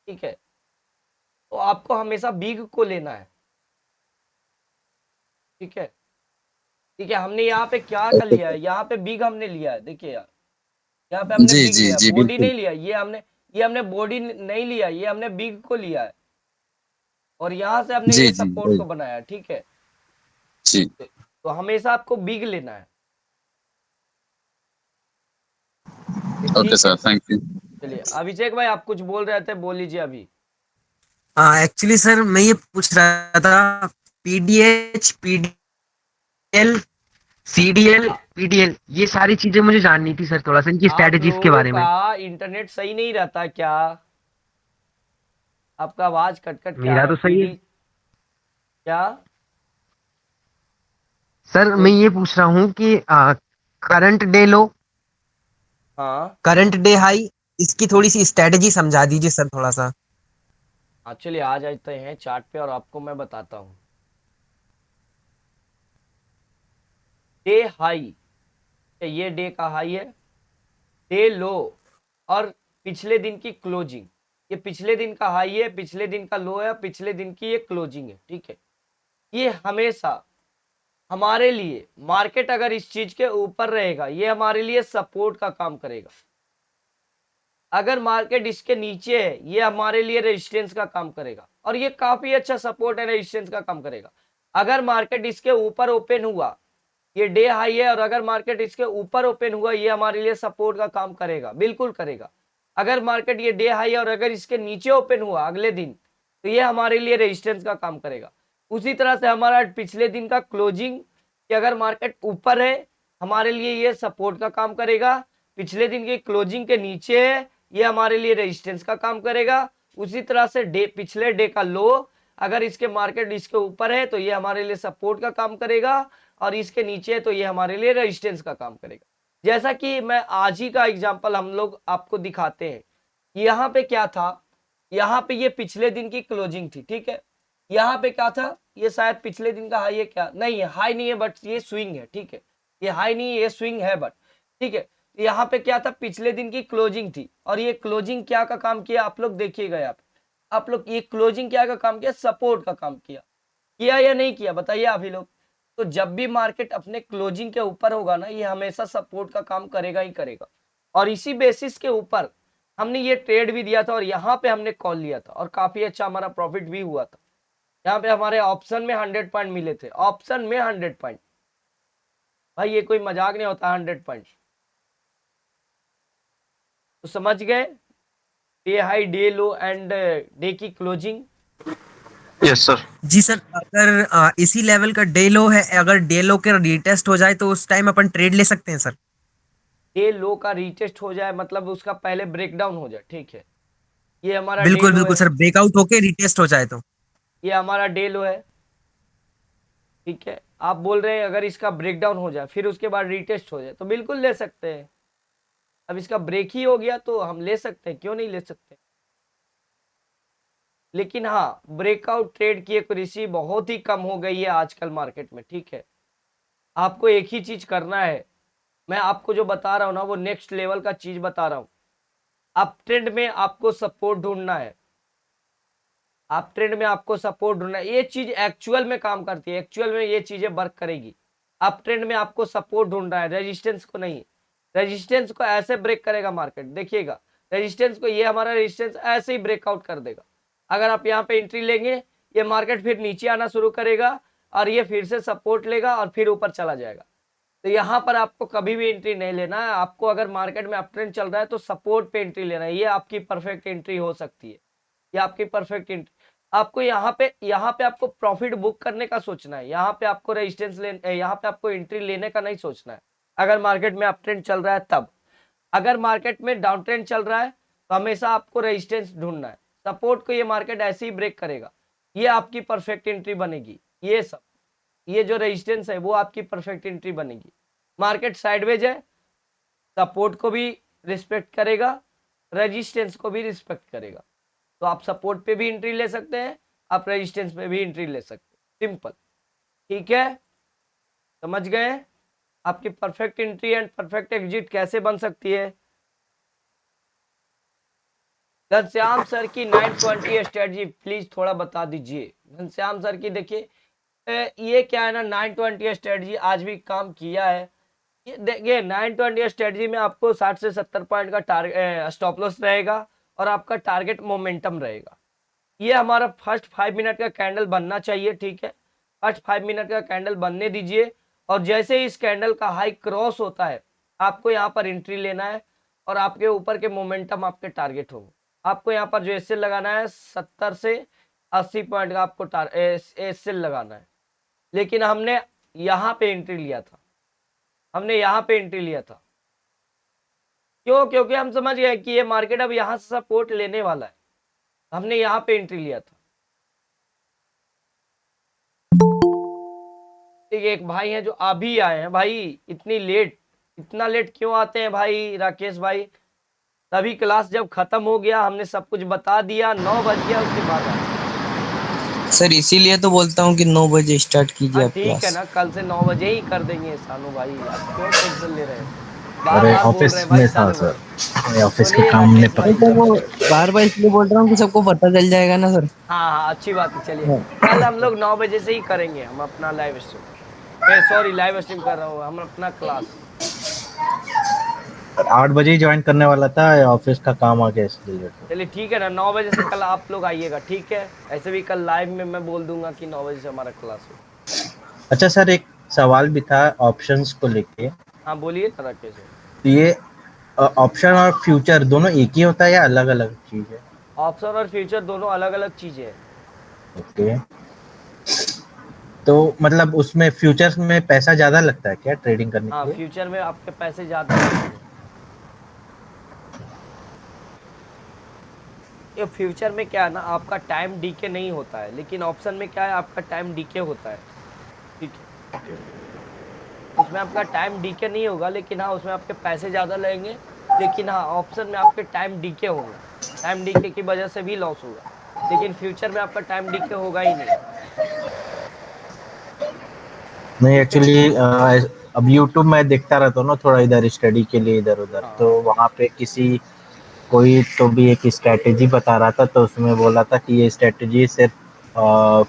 ठीक है। तो आपको हमेशा बिग को लेना है, ठीक है। ठीक है, हमने यहाँ पे क्या कर लिया है, यहाँ पे बिग हमने लिया है, देखिए यार, यहाँ पे हमने जी बिग जी लिया, जी बॉडी बिल्कुल। नहीं लिया, ये हमने बॉडी नहीं लिया, ये हमने बिग को लिया है, और यहाँ से हमने जी ये जी सपोर्ट वही। को बनाया, ठीक है। जी तो हमेशा आपको बिग लेना है। ओके ठीक है, सर, थैंक यू। चलिए अभिषेक भाई आप कुछ बोल रहे थे, बोल लीजिए अभी। हाँ एक्चुअली सर मैं ये पूछ रहा था, पीडीएच, पीडीएल, सीडीएल, पीडीएल, ये सारी चीजें मुझे जाननी थी सर, थोड़ा सा इनकी आप स्ट्रेटेजीज के लोगों बारे में। का इंटरनेट सही नहीं रहता क्या? आपका आवाज कट कट के आ मेरा रहा तो है। सही है क्या? सर। मैं बोल। ये पूछ रहा हूँ कि करंट डे लो, हाँ करंट डे हाई, इसकी थोड़ी सी स्ट्रेटेजी समझा दीजिए सर थोड़ा सा। चलिए आ जाते हैं चार्ट पे और आपको मैं बताता हूँ। डे हाई, ये डे का हाई है, डे लो और पिछले दिन की क्लोजिंग। ये पिछले दिन का हाई है, पिछले दिन का लो है, पिछले दिन की ये क्लोजिंग है। ठीक है, ये हमेशा हमारे लिए, मार्केट अगर इस चीज के ऊपर रहेगा ये हमारे लिए सपोर्ट का काम करेगा। अगर मार्केट इसके नीचे है ये हमारे लिए रेजिस्टेंस का काम करेगा, और ये काफी अच्छा सपोर्ट है, रेजिस्टेंस का काम करेगा। अगर मार्केट इसके ऊपर ओपन हुआ, ये डे हाई है, और अगर मार्केट इसके ऊपर ओपन हुआ ये हमारे लिए सपोर्ट का काम करेगा, बिल्कुल करेगा। अगर मार्केट ये डे हाई है और अगर इसके नीचे ओपन हुआ अगले दिन, तो ये हमारे लिए रेजिस्टेंस का काम करेगा। उसी तरह से हमारा पिछले दिन का क्लोजिंग, कि अगर मार्केट ऊपर है हमारे लिए ये सपोर्ट का काम करेगा, पिछले दिन की क्लोजिंग के नीचे है ये हमारे लिए रेजिस्टेंस का काम करेगा। उसी तरह से पिछले डे का लो, अगर इसके मार्केट इसके ऊपर है तो ये हमारे लिए सपोर्ट का काम करेगा, और इसके नीचे है तो ये हमारे लिए रेजिस्टेंस का काम करेगा। जैसा कि मैं आज ही का एग्जांपल हम लोग आपको दिखाते हैं। यहाँ पे क्या था, यहाँ पे ये पिछले दिन की क्लोजिंग थी। ठीक है, यहाँ पे क्या था, ये शायद पिछले दिन का हाई है, क्या नहीं है, हाई नहीं है बट ये स्विंग है। ठीक है, ये हाई नहीं है, ये स्विंग है बट। ठीक है, यहाँ पे क्या था, पिछले दिन की क्लोजिंग थी, और ये क्लोजिंग क्या का काम किया आप लोग देखिएगा यहाँ पे। आप लोग ये क्लोजिंग क्या का काम किया, सपोर्ट का काम किया। किया या नहीं किया बताइए आप ही लोग। तो जब भी मार्केट अपने क्लोजिंग के ऊपर होगा ना, ये हमेशा सपोर्ट का काम करेगा ही करेगा। और इसी बेसिस के ऊपर हमने ये ट्रेड भी दिया था, और यहाँ पे हमने कॉल लिया था, और काफी अच्छा हमारा प्रॉफिट भी हुआ था। यहाँ पे हमारे ऑप्शन में 100 पॉइंट मिले थे, ऑप्शन में 100 पॉइंट। भाई ये कोई मजाक नहीं होता 100 पॉइंट। तो समझ गए, day high, day low and day की क्लोजिंग। Yes sir. जी सर, अगर इसी लेवल का डे लो है, अगर डे लो के रीटेस्ट हो जाए तो उस टाइम अपन ट्रेड ले सकते हैं सर? डे लो का रीटेस्ट हो जाए मतलब उसका पहले ब्रेकडाउन हो जाए। ठीक है, ये हमारा डे बिल्कुल लो बिल्कुल है, सर, ब्रेकआउट होके रीटेस्ट हो जाए तो। ये हमारा डे लो है। ठीक है, आप बोल रहे हैं अगर इसका ब्रेकडाउन हो जाए फिर उसके बाद रीटेस्ट हो जाए तो बिल्कुल ले सकते हैं। अब इसका ब्रेक ही हो गया तो हम ले सकते हैं, क्यों नहीं ले सकते। लेकिन हाँ, ब्रेकआउट ट्रेड की एक्यूरेसी बहुत ही कम हो गई है आजकल मार्केट में। ठीक है, आपको एक ही चीज करना है, मैं आपको जो बता रहा हूँ ना वो नेक्स्ट लेवल का चीज बता रहा हूँ। अप ट्रेंड में आपको सपोर्ट ढूंढना है, अप ट्रेंड में आपको सपोर्ट ढूंढना है। ये चीज एक्चुअल में काम करती है, एक्चुअल में ये चीजें वर्क करेगी। अप ट्रेंड में आपको सपोर्ट ढूंढना है, रेजिस्टेंस को नहीं। रेजिस्टेंस को ऐसे ब्रेक करेगा मार्केट, देखिएगा। रेजिस्टेंस को, ये हमारा रेजिस्टेंस ऐसे ही ब्रेकआउट कर देगा। अगर आप यहाँ पे एंट्री लेंगे, ये मार्केट फिर नीचे आना शुरू करेगा, और ये फिर से सपोर्ट लेगा और फिर ऊपर चला जाएगा। तो यहाँ पर आपको कभी भी एंट्री नहीं लेना है। आपको अगर मार्केट में अप ट्रेंड चल रहा है तो सपोर्ट पे एंट्री लेना है, ये आपकी परफेक्ट एंट्री हो सकती है। ये आपकी परफेक्ट एंट्री। आपको यहाँ पे आपको प्रॉफिट बुक करने का सोचना है, यहाँ पे आपको रेजिस्टेंस यहाँ पे आपको एंट्री लेने का नहीं सोचना है। अगर मार्केट में अप ट्रेंड चल रहा है तब। अगर मार्केट में डाउन ट्रेंड चल रहा है तो हमेशा आपको रेजिस्टेंस ढूंढना है। सपोर्ट को ये मार्केट ऐसे ही ब्रेक करेगा, ये आपकी परफेक्ट एंट्री बनेगी। ये सब, ये जो रेजिस्टेंस है वो आपकी परफेक्ट एंट्री बनेगी। मार्केट साइडवेज है, सपोर्ट को भी रिस्पेक्ट करेगा, रेजिस्टेंस को भी रिस्पेक्ट करेगा। तो आप सपोर्ट पे भी एंट्री ले सकते हैं, आप रेजिस्टेंस पे भी एंट्री ले सकते हैं, सिंपल। ठीक है, समझ गए आपकी perfect entry and perfect exit कैसे बन सकती है। घनश्याम सर की 920 स्ट्रेटजी प्लीज थोड़ा बता दीजिए। घनश्याम सर की देखिए, ये क्या है ना, 920 स्ट्रेटजी आज भी काम किया है। ये देखिए 920 स्ट्रेटजी में आपको 60 से 70 पॉइंट का टारगेट स्टॉप लॉस रहेगा, और आपका टारगेट मोमेंटम रहेगा। ये हमारा फर्स्ट 5 मिनट का कैंडल बनना चाहिए। ठीक है, फर्स्ट 5 मिनट का कैंडल बनने दीजिए और जैसे ही इस कैंडल का हाई क्रॉस होता है आपको यहाँ पर एंट्री लेना है और आपके ऊपर के मोमेंटम आपके टारगेट होंगे। आपको यहाँ पर जो एसएल लगाना है 70 से 80 पॉइंट का आपको एसएल लगाना है। लेकिन हमने यहाँ पे एंट्री लिया था, क्यों? क्योंकि हम समझ गए कि ये मार्केट अब यहाँ से सपोर्ट लेने वाला है, हमने यहाँ पे एंट्री लिया था। ठीक है, एक भाई हैं जो अभी आए हैं। भाई इतना लेट क्यों आते हैं भाई राकेश भाई? तभी क्लास जब खत्म हो गया हमने सब कुछ बता दिया, 9 बज गया उसके बाद आए। सर इसीलिए तो बोलता हूँ कि 9 बजे स्टार्ट कीजिए आप ठीक है क्लास। ना, कल से 9 बजे ही कर देंगे सानू भाई, आप क्यों टेंशन ले रहे हैं? बार अरे बार बोल ऑफिस रहे हैं भाई में था सानू सर, भाई। मैं ऑफिस के बोलिए काम राकेश निपटा भाई। तो वो बार बार इसलिए बोल रहा हूँ कि सबको पता चल जाएगा ना सर। हाँ हाँ, अच्छी बात है। चलिए हाँ। कल हम लोग 9 बजे से ही करेंगे हम अपना live stream. Sorry, live stream कर रहा हूँ, हम अपना क्लास। 8 बजे ही ज्वाइन करने वाला था, ऑफिस का काम आ गया इसलिए लेट हो चलिए ठीक है ना, 9 बजे से कल आप लोग आइएगा, ठीक है? ऐसे भी कल लाइव में मैं बोल दूंगा कि 9 बजे से हमारा क्लास हो। गया। अच्छा सर, एक सवाल भी था ऑप्शंस को लेके। हाँ बोलिए ना राकेश भाई। तो ये ऑप्शन और फ्यूचर दोनों एक ही होता है या अलग अलग चीज है? ऑप्शन और फ्यूचर दोनों अलग अलग चीजें हैं। ओके, तो मतलब उसमें फ्यूचर्स में पैसा ज्यादा लगता है क्या ट्रेडिंग करने हाँ, के लिए? फ्यूचर में आपके पैसे ज्यादा लगेंगे। ये फ्यूचर में क्या है ना, आपका टाइम डीके नहीं होता है, लेकिन ऑप्शन में क्या है, आपका टाइम डीके होता है। ठीक है, उसमें आपका टाइम डीके नहीं होगा, लेकिन हाँ उसमें आपके पैसे ज्यादा लगेंगे। लेकिन हाँ ऑप्शन में आपके टाइम डीके होंगे, टाइम डीके की वजह से भी लॉस होगा, लेकिन फ्यूचर में आपका टाइम डीके होगा ही नहीं। नहीं एक्चुअली अब यूट्यूब में देखता रहता हूँ ना थोड़ा, इधर स्टडी के लिए इधर उधर, हाँ तो वहाँ पे कोई तो भी एक स्ट्रेटेजी बता रहा था, तो उसमें बोला था कि ये स्ट्रेटेजी सिर्फ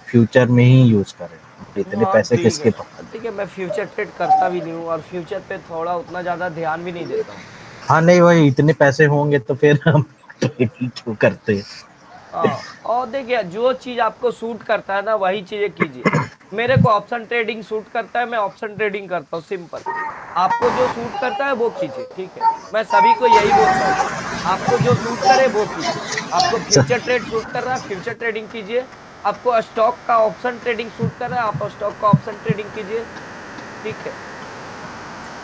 फ्यूचर में ही यूज करें, इतने हाँ, पैसे ठीक किसके है। पास। ठीक है, मैं फ्यूचर ट्रेड करता भी नहीं हूँ और फ्यूचर पे थोड़ा उतना ज्यादा ध्यान भी नहीं देता हूँ। हाँ नहीं, वही इतने पैसे होंगे तो फिर हम ट्रेडिंग क्यों करते हैं? हाँ, और देखिए जो चीज आपको सूट करता है ना वही चीजें कीजिए। मेरे को ऑप्शन ट्रेडिंग सूट करता है, मैं ऑप्शन ट्रेडिंग करता हूँ, सिंपल। आपको जो सूट करता है वो कीजिए, ठीक है? मैं सभी को यही बोलता हूँ, आपको जो सूट करे वो कीजिए। आपको फ्यूचर ट्रेड सूट कर रहा है, फ्यूचर ट्रेडिंग कीजिए। आपको स्टॉक का ऑप्शन ट्रेडिंग सूट कर रहा है, आप स्टॉक का ऑप्शन ट्रेडिंग कीजिए, ठीक है?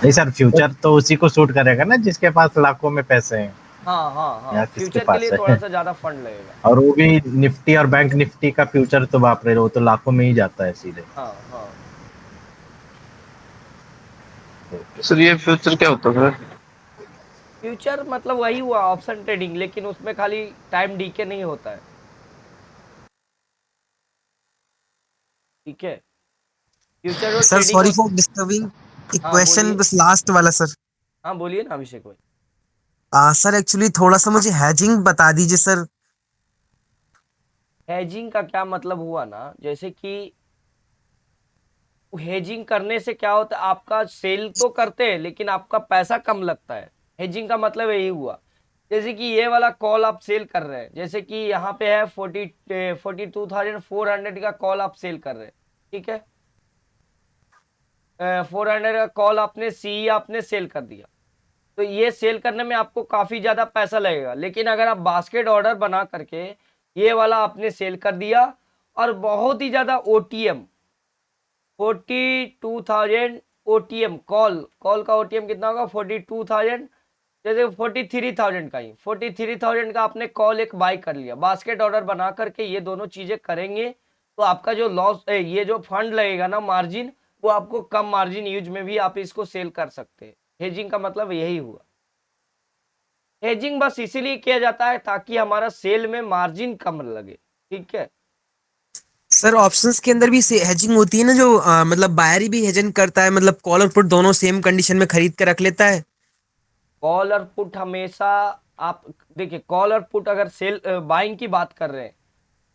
नहीं सर, फ्यूचर तो उसी को सूट करेगा ना जिसके पास लाखों में पैसे हैं, हाँ हाँ हाँ, या किसके फ्यूचर के पास लिए थोड़ा है। सा ज्यादा फंड लगेगा। और वो भी निफ्टी और बैंक निफ्टी का फ्यूचर, तो बाप रे, वो तो लाखों में ही जाता है सीधे। हाँ हाँ, सर ये फ्यूचर क्या होता है? फ्यूचर मतलब वही हुआ ऑप्शन ट्रेडिंग, लेकिन उसमें खाली टाइम डीके नहीं होता है, ठीक है? फ्यूचर और sir trading sorry for disturbing, एक हाँ क्वेश्चन बोलिए। बस लास्ट वाला सर। हाँ बोलिए ना अभिषेक भाई। सर एक्चुअली थोड़ा सा मुझे हैजिंग बता दीजिए सर। हेजिंग का क्या मतलब हुआ ना, जैसे कि हेजिंग करने से क्या होता है, आपका सेल तो करते हैं लेकिन आपका पैसा कम लगता है। हेजिंग का मतलब यही हुआ, जैसे कि ये वाला कॉल आप सेल कर रहे हैं, जैसे कि यहाँ पे है 42,400 का कॉल आप सेल कर रहे हैं, ठीक है? 400 का कॉल आपने सेल कर दिया, तो ये सेल करने में आपको काफी ज्यादा पैसा लगेगा। लेकिन अगर आप बास्केट ऑर्डर बना करके ये वाला आपने सेल कर दिया और बहुत ही ज्यादा ओटीएम 42,000 ओटीएम कॉल का ओटीएम कितना होगा 42,000, जैसे 43,000 का ही 43,000 का आपने कॉल एक बाई कर लिया, बास्केट ऑर्डर बना करके ये दोनों चीजें करेंगे तो आपका जो लॉस ये जो फंड लगेगा ना मार्जिन, वो आपको कम मार्जिन यूज में भी आप इसको सेल कर सकते हैं। हेजिंग का मतलब यही हुआ। हेजिंग बस इसीलिए किया जाता है ताकि हमारा सेल में मार्जिन कम लगे, ठीक है? सर ऑप्शंस के अंदर भी हेजिंग होती है ना, जो मतलब बायर भी हेजिंग करता है, मतलब कॉल और पुट दोनों सेम कंडीशन में खरीद के रख लेता है। कॉल और पुट हमेशा, आप देखिए कॉल और पुट अगर सेल बाइंग की बात कर रहे हैं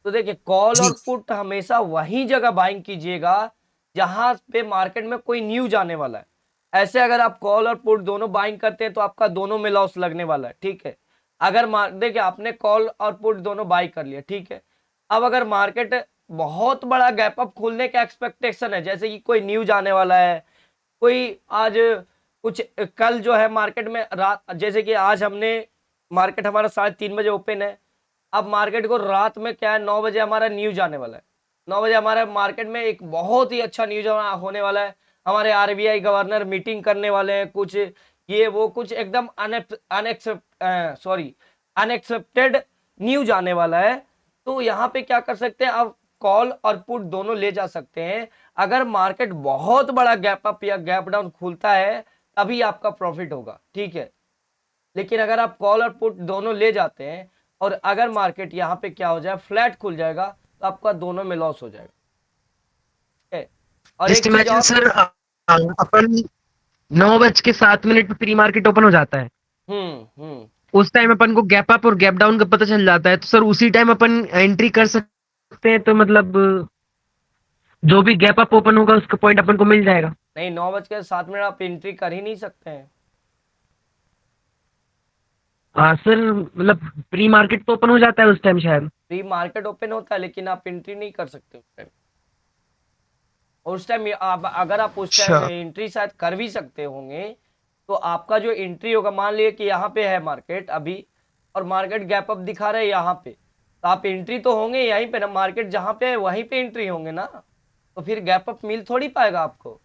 तो देखिए कॉल जी। और पुट हमेशा वही जगह बाइंग कीजिएगा जहां पे मार्केट में कोई न्यूज आने वाला है। ऐसे अगर आप कॉल और पुट दोनों बाइंग करते हैं तो आपका दोनों में लॉस लगने वाला है, ठीक है? अगर देखिए आपने कॉल और पुट दोनों बाई कर लिया, ठीक है? अब अगर मार्केट बहुत बड़ा गैप अप खुलने का एक्सपेक्टेशन है, जैसे कि कोई न्यूज आने वाला है, कोई आज कुछ कल जो है मार्केट में रात, जैसे कि आज हमने मार्केट हमारा 3:30 बजे ओपन है, अब मार्केट को रात में क्या है 9 बजे हमारा न्यूज आने वाला है। 9 बजे हमारे मार्केट में एक बहुत ही अच्छा न्यूज होने वाला है। हमारे आरबीआई गवर्नर मीटिंग करने वाले हैं, कुछ ये वो कुछ एकदम अनएक्सेप्टेड न्यूज आने वाला है। तो यहाँ पे क्या कर सकते हैं, आप कॉल और पुट दोनों ले जा सकते हैं। अगर मार्केट बहुत बड़ा गैप अप या गैप डाउन खुलता है तभी आपका प्रॉफिट होगा, ठीक है। लेकिन अगर आप कॉल और पुट दोनों ले जाते हैं और अगर मार्केट यहाँ पे क्या हो जाए, फ्लैट खुल जाएगा, तो आपका दोनों में लॉस हो जाएगा, ठीक है। और एक जस्ट चीज इमेजिन और, सर, अपन 9:07 पे प्री मार्केट ओपन हो जाता है, उस टाइम अपन को गैप अप और गैप डाउन का पता चल जाता है, तो सर उसी टाइम अपन एंट्री कर सकते हैं। तो मतलब जो भी गैप अप ओपन होगा उसका पॉइंट अपन को मिल जाएगा। नहीं, 9:07 आप एंट्री कर ही नहीं सकते हैं। हाँ सर, मतलब प्री मार्केट तो ओपन हो जाता है उस टाइम शायद। प्री मार्केट ओपन होता है लेकिन आप एंट्री नहीं कर सकते उस टाइम। और उस टाइम अगर आप उस टाइम एंट्री शायद कर भी सकते होंगे, तो आपका जो एंट्री होगा, मान लीजिए कि यहाँ पे है मार्केट अभी और मार्केट गैप अप दिखा रहा है यहाँ पे, तो आप एंट्री तो होंगे यहीं पे ना, मार्केट जहाँ पे है वहीं पे एंट्री होंगे ना, तो फिर गैप अप मिल थोड़ी पाएगा आपको।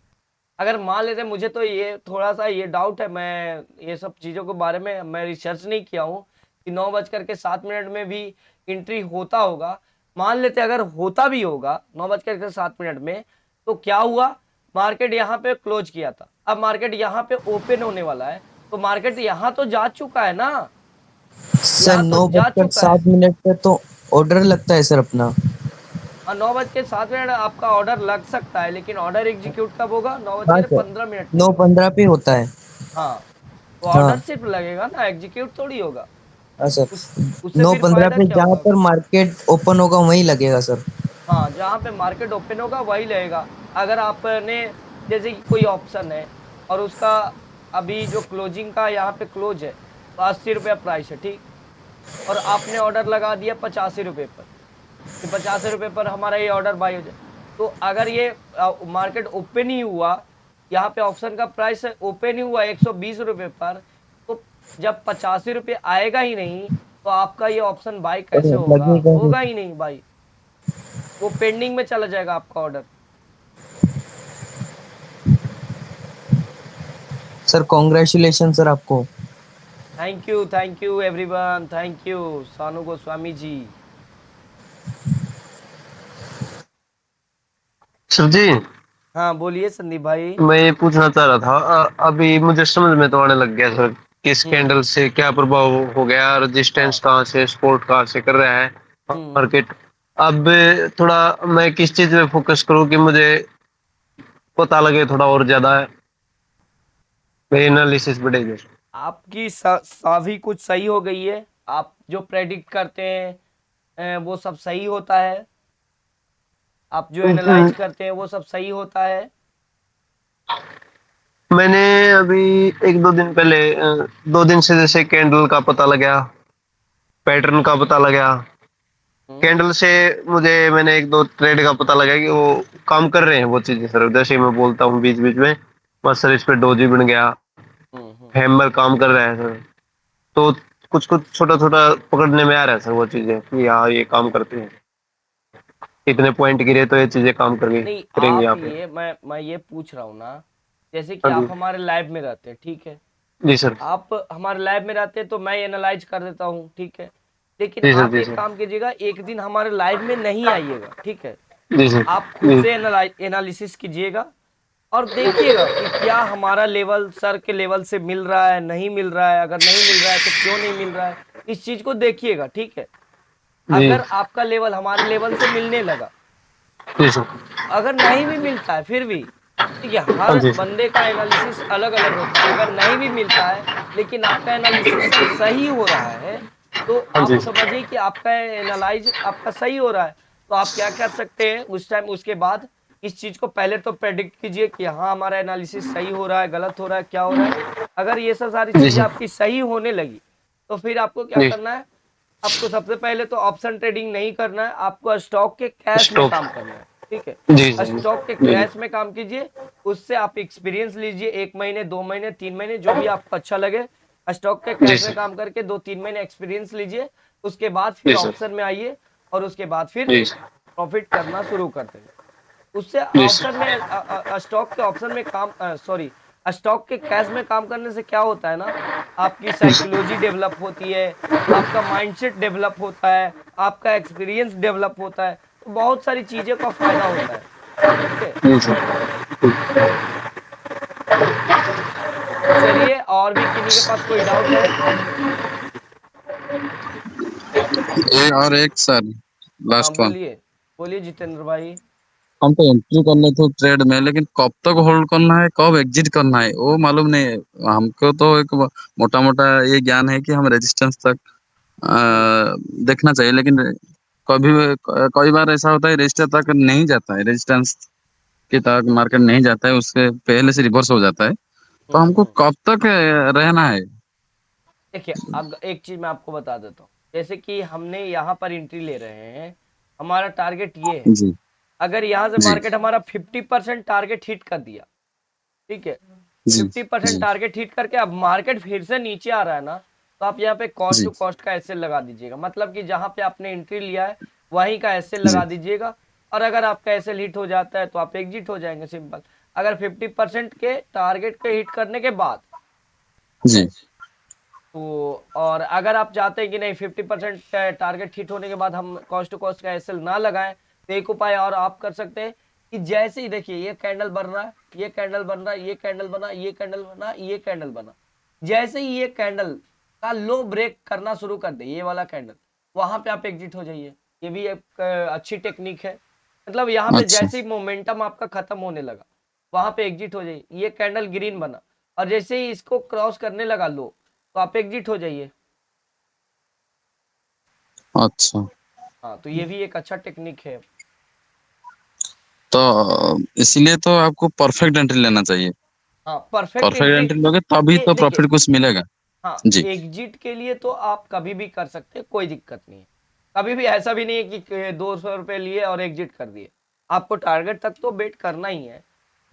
अगर मान लेते, मुझे तो ये थोड़ा सा ये डाउट है, मैं ये सब चीज़ों के बारे में मैं रिसर्च नहीं किया हूँ कि 9:07 में भी एंट्री होता होगा। मान लेते अगर होता भी होगा 9:07 में, तो क्या हुआ, मार्केट यहाँ पे क्लोज किया था, अब मार्केट यहाँ पे ओपन होने वाला है, तो मार्केट यहाँ तो जा चुका है ना, सर यहाँ तो जा चुका है। 9:07 पे तो ऑर्डर लगता है सर अपना। हाँ, 9:07 आपका ऑर्डर लग सकता है, लेकिन ऑर्डर एग्जीक्यूट कब होगा, नौ बज हाँ के सर, पंद्रह मिनट पे। 9:15 पे होता है। हाँ, तो हाँ ऑर्डर सिर्फ लगेगा ना, एग्जीक्यूट थोड़ी होगा। हाँ सर, उस उससे फिर 9:15 फायदा पे क्या जहाँ होगा। पर मार्केट ओपन होगा वहीं लगेगा सर। हाँ, जहाँ पे मार्केट ओपन होगा वही लगेगा। अगर आपने, जैसे कि कोई ऑप्शन है और उसका अभी जो क्लोजिंग का यहाँ पे क्लोज है तो 80 रुपया प्राइस है, ठीक, और आपने ऑर्डर लगा दिया 85 रुपये पर कि 85 रुपये पर हमारा ये ऑर्डर बाई हो जाए, तो अगर ये मार्केट ओपन ही हुआ, यहाँ पे ऑप्शन का प्राइस ओपन ही हुआ 120 रुपये पर, तो जब 85 रुपये आएगा ही नहीं, तो आपका ये ऑप्शन बाई कैसे होगा, लगेगा ही। होगा ही नहीं बाई, वो पेंडिंग में चला जाएगा आपका ऑर्डर। सर कॉन्ग्रेचुलेशन सर आपको। Thank you everyone, thank you सानू गोस्वामी जी। सर जी, हाँ बोलिए संदीप भाई। मैं ये पूछना चाह रहा था, अभी मुझे समझ में तो आने लग गया सर, किस हम्म कैंडल से क्या प्रभाव हो गया, रेजिस्टेंस हाँ कहाँ से, सपोर्ट कहाँ से कर रहा है हम्म मार्केट। अब थोड़ा मैं किस चीज में फोकस करूं कि मुझे पता लगे थोड़ा और ज्यादा, मेरी एनालिसिस बढ़ेगी। आपकी सभी कुछ सही हो गई है, आप जो प्रेडिक्ट करते हैं वो सब सही होता है, आप जो एनालाइज करते हैं वो सब सही होता है। मैंने अभी एक दो दिन पहले 2 दिन से जैसे कैंडल का पता लगा, पैटर्न का पता लगा, हम्म कैंडल से मुझे मैंने एक दो ट्रेड का पता लगा कि वो काम कर रहे हैं वो चीजें सर, जैसे ही मैं बोलता हूँ बीच बीच में, बस सर इस पे डोजी बन गया, हम्म। हैमर काम कर रहा है सर, तो कुछ कुछ छोटा छोटा पकड़ने में आ रहा है सर वो चीजें कि हाँ ये काम करते हैं, इतने पॉइंट गिरे तो ये चीजें काम कर नहीं, करेंगी आप यहाँ पे। ये मैं ये पूछ रहा हूँ ना, जैसे कि हाँ जी, आप हमारे लाइव में रहते हैं, ठीक है, जी सर, आप हमारे लैब में रहते हैं तो मैं एनालाइज कर देता हूँ, ठीक है, लेकिन जी सर, आप जी एक सर, काम कीजिएगा, एक दिन हमारे लाइव में नहीं आइएगा, ठीक है, जी सर, आप खुद जी से एनालिसिस कीजिएगा और देखिएगा कि क्या हमारा लेवल सर के लेवल से मिल रहा है, नहीं मिल रहा है, अगर नहीं मिल रहा है तो क्यों नहीं मिल रहा है, इस चीज को देखिएगा, ठीक है। जी, अगर आपका लेवल हमारे लेवल से मिलने लगा, जी सर, अगर नहीं भी मिलता है फिर भी, देखिए हाँ हर जी, बंदे का एनालिसिस अलग अलग होता है, अगर नहीं भी मिलता है लेकिन आपका एनालिसिस सर सही हो रहा है, तो हाँ आप जी, समझिए कि आपका एनालाइज आपका सही हो रहा है, तो आप क्या कर सकते हैं उस टाइम, उसके बाद इस चीज को पहले तो प्रेडिक्ट कीजिए कि हाँ हमारा एनालिसिस सही हो रहा है, गलत हो रहा है, क्या हो रहा है। अगर ये सब सारी जी चीजें सर, आपकी सही होने लगी, तो फिर आपको क्या जी, करना है, आपको सबसे पहले तो ऑप्शन ट्रेडिंग नहीं करना है, आपको स्टॉक के कैश में स्टॉक काम करना है, ठीक है। जी जी स्टॉक के जी कैश में काम कीजिए, उससे आप एक्सपीरियंस लीजिए, 1 महीने 2 महीने 3 महीने जो भी आपको अच्छा लगे। स्टॉक के जी कैश में सर काम करके 2-3 महीने एक्सपीरियंस लीजिए, उसके बाद फिर जी सर ऑप्शन में आइए और उसके बाद फिर जी सर प्रॉफिट करना शुरू कर देंगे। उससे जी ऑप्शन सर में स्टॉक के ऑप्शन में काम सॉरी स्टॉक के कैश में काम करने से क्या होता है ना, आपकी साइकोलॉजी डेवलप होती है, आपका माइंडसेट डेवलप होता है, आपका एक्सपीरियंस डेवलप होता है, तो बहुत सारी चीजें का फायदा होता है, ठीक है। जी सर तो चलिए, और भी किन्हीं के पास कोई डाउट है? और एक सर, हाँ लास्ट वन। बोलिए, बोलिए जितेंद्र भाई। हम तो एंट्री कर लेते हैं ट्रेड में, लेकिन कब तक होल्ड करना है, कब एग्जिट करना है, वो मालूम नहीं है। हमको तो एक मोटा मोटा ये ज्ञान है कि हम रेजिस्टेंस तक देखना चाहिए, लेकिन कभी कई बार ऐसा होता है रजिस्टर तक नहीं जाता है, रेजिस्टेंस के तक मार्केट नहीं जाता है, उससे पहले से रिवर्स हो जाता है। तो हमको हम्म। कब तक रहना है? देखिए, अब एक चीज मैं आपको बता देता हूँ, जैसे कि हमने यहाँ पर एंट्री ले रहे हैं, हमारा टारगेट ये है। जी अगर यहाँ से जी मार्केट हमारा 50% टारगेट हिट कर दिया, ठीक है, जी 50% जी टारगेट हिट करके अब मार्केट फिर से नीचे आ रहा है ना, तो आप यहाँ पे कॉस्ट जी टू कॉस्ट का एसएल लगा दीजिएगा, मतलब कि जहां पे आपने एंट्री लिया है वहीं का एसएल जी लगा दीजिएगा। और अगर आपका एसएल हिट हो जाता है तो आप एग्जिट हो जाएंगे, सिंपल। अगर 50% के टारगेट के हिट करने के बाद, ठीक है, जी तो और अगर आप चाहते हैं कि नहीं 50% टारगेट हिट होने के बाद हम कॉस्ट टू कॉस्ट का एसएल ना लगाएं, तो एक उपाय और आप कर सकते हैं कि जैसे ही देखिए ये कैंडल बन रहा है, ये कैंडल बन रहा है, ये कैंडल बना, ये कैंडल बना, ये कैंडल बना, जैसे ही ये कैंडल का लो ब्रेक करना शुरू कर दे, ये वाला कैंडल, वहां पे आप एग्जिट हो जाइए। ये भी एक अच्छी टेक्निक है। मतलब यहाँ पे अच्छा जैसे ही मोमेंटम आपका खत्म होने लगा, वहां पे एग्जिट हो जाइए। ये कैंडल ग्रीन बना और जैसे ही इसको क्रॉस करने लगा लो, तो आप एग्जिट हो जाइए। अच्छा। हाँ, तो ये भी एक अच्छा टेक्निक है। तो इसीलिए तो आपको परफेक्ट एंट्री लेना चाहिए। हाँ, परफेक्ट परफेक्ट एंट्री। एंट्री लोगे तभी ये तो देखिए, प्रॉफिट कुछ मिलेगा। हाँ, जी एग्जिट के लिए तो आप कभी भी कर सकते हैं, कोई दिक्कत नहीं है। कभी भी ऐसा भी नहीं है कि 200 रुपए लिए और एग्जिट कर दिए। आपको टारगेट तक तो बेट करना ही है,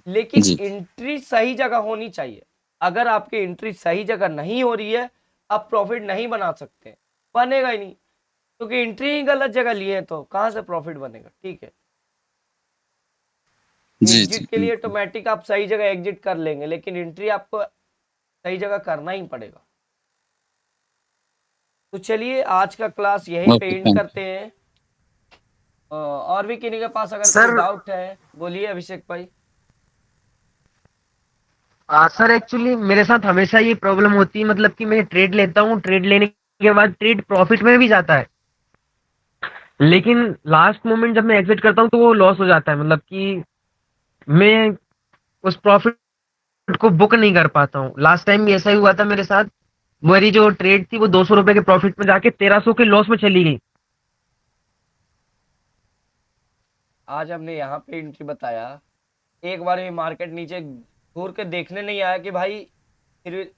लेकिन जी एंट्री सही जगह होनी चाहिए। अगर आपकी एंट्री सही जगह नहीं हो रही है, आप प्रॉफिट नहीं बना सकते, बनेगा ही नहीं, क्योंकि एंट्री ही गलत जगह लिए है तो कहां से प्रॉफिट बनेगा, ठीक है। जी जी एग्जिट के लिए बिल्कुल। ऑटोमेटिक आप सही जगह एग्जिट कर लेंगे, लेकिन एंट्री आपको सही जगह करना ही पड़ेगा। तो चलिए, आज का क्लास यहीं पे ओके एंड थैंक करते हैं। और भी किन्हीं के पास अगर कोई सर डाउट है, बोलिए अभिषेक भाई। सर एक्चुअली मेरे साथ हमेशा ये प्रॉब्लम होती है, मतलब कि मैं ट्रेड लेता हूँ, ट्रेड लेने के बाद ट्रेड प्रॉफिट में भी जाता है, लेकिन लास्ट मोमेंट जब मैं एग्जिट करता हूँ तो वो लॉस हो जाता है, मतलब कि मैं उस प्रॉफिट को बुक नहीं कर पाता हूँ। लास्ट टाइम भी ऐसा ही हुआ था मेरे साथ। मेरी जो ट्रेड थी वो 200 रुपए के प्रॉफिट में जाके 1300 के लॉस में चली गई। आज हमने यहाँ पे एंट्री बताया, एक बार भी मार्केट नीचे घूर के देखने नहीं आया कि भाई, फिर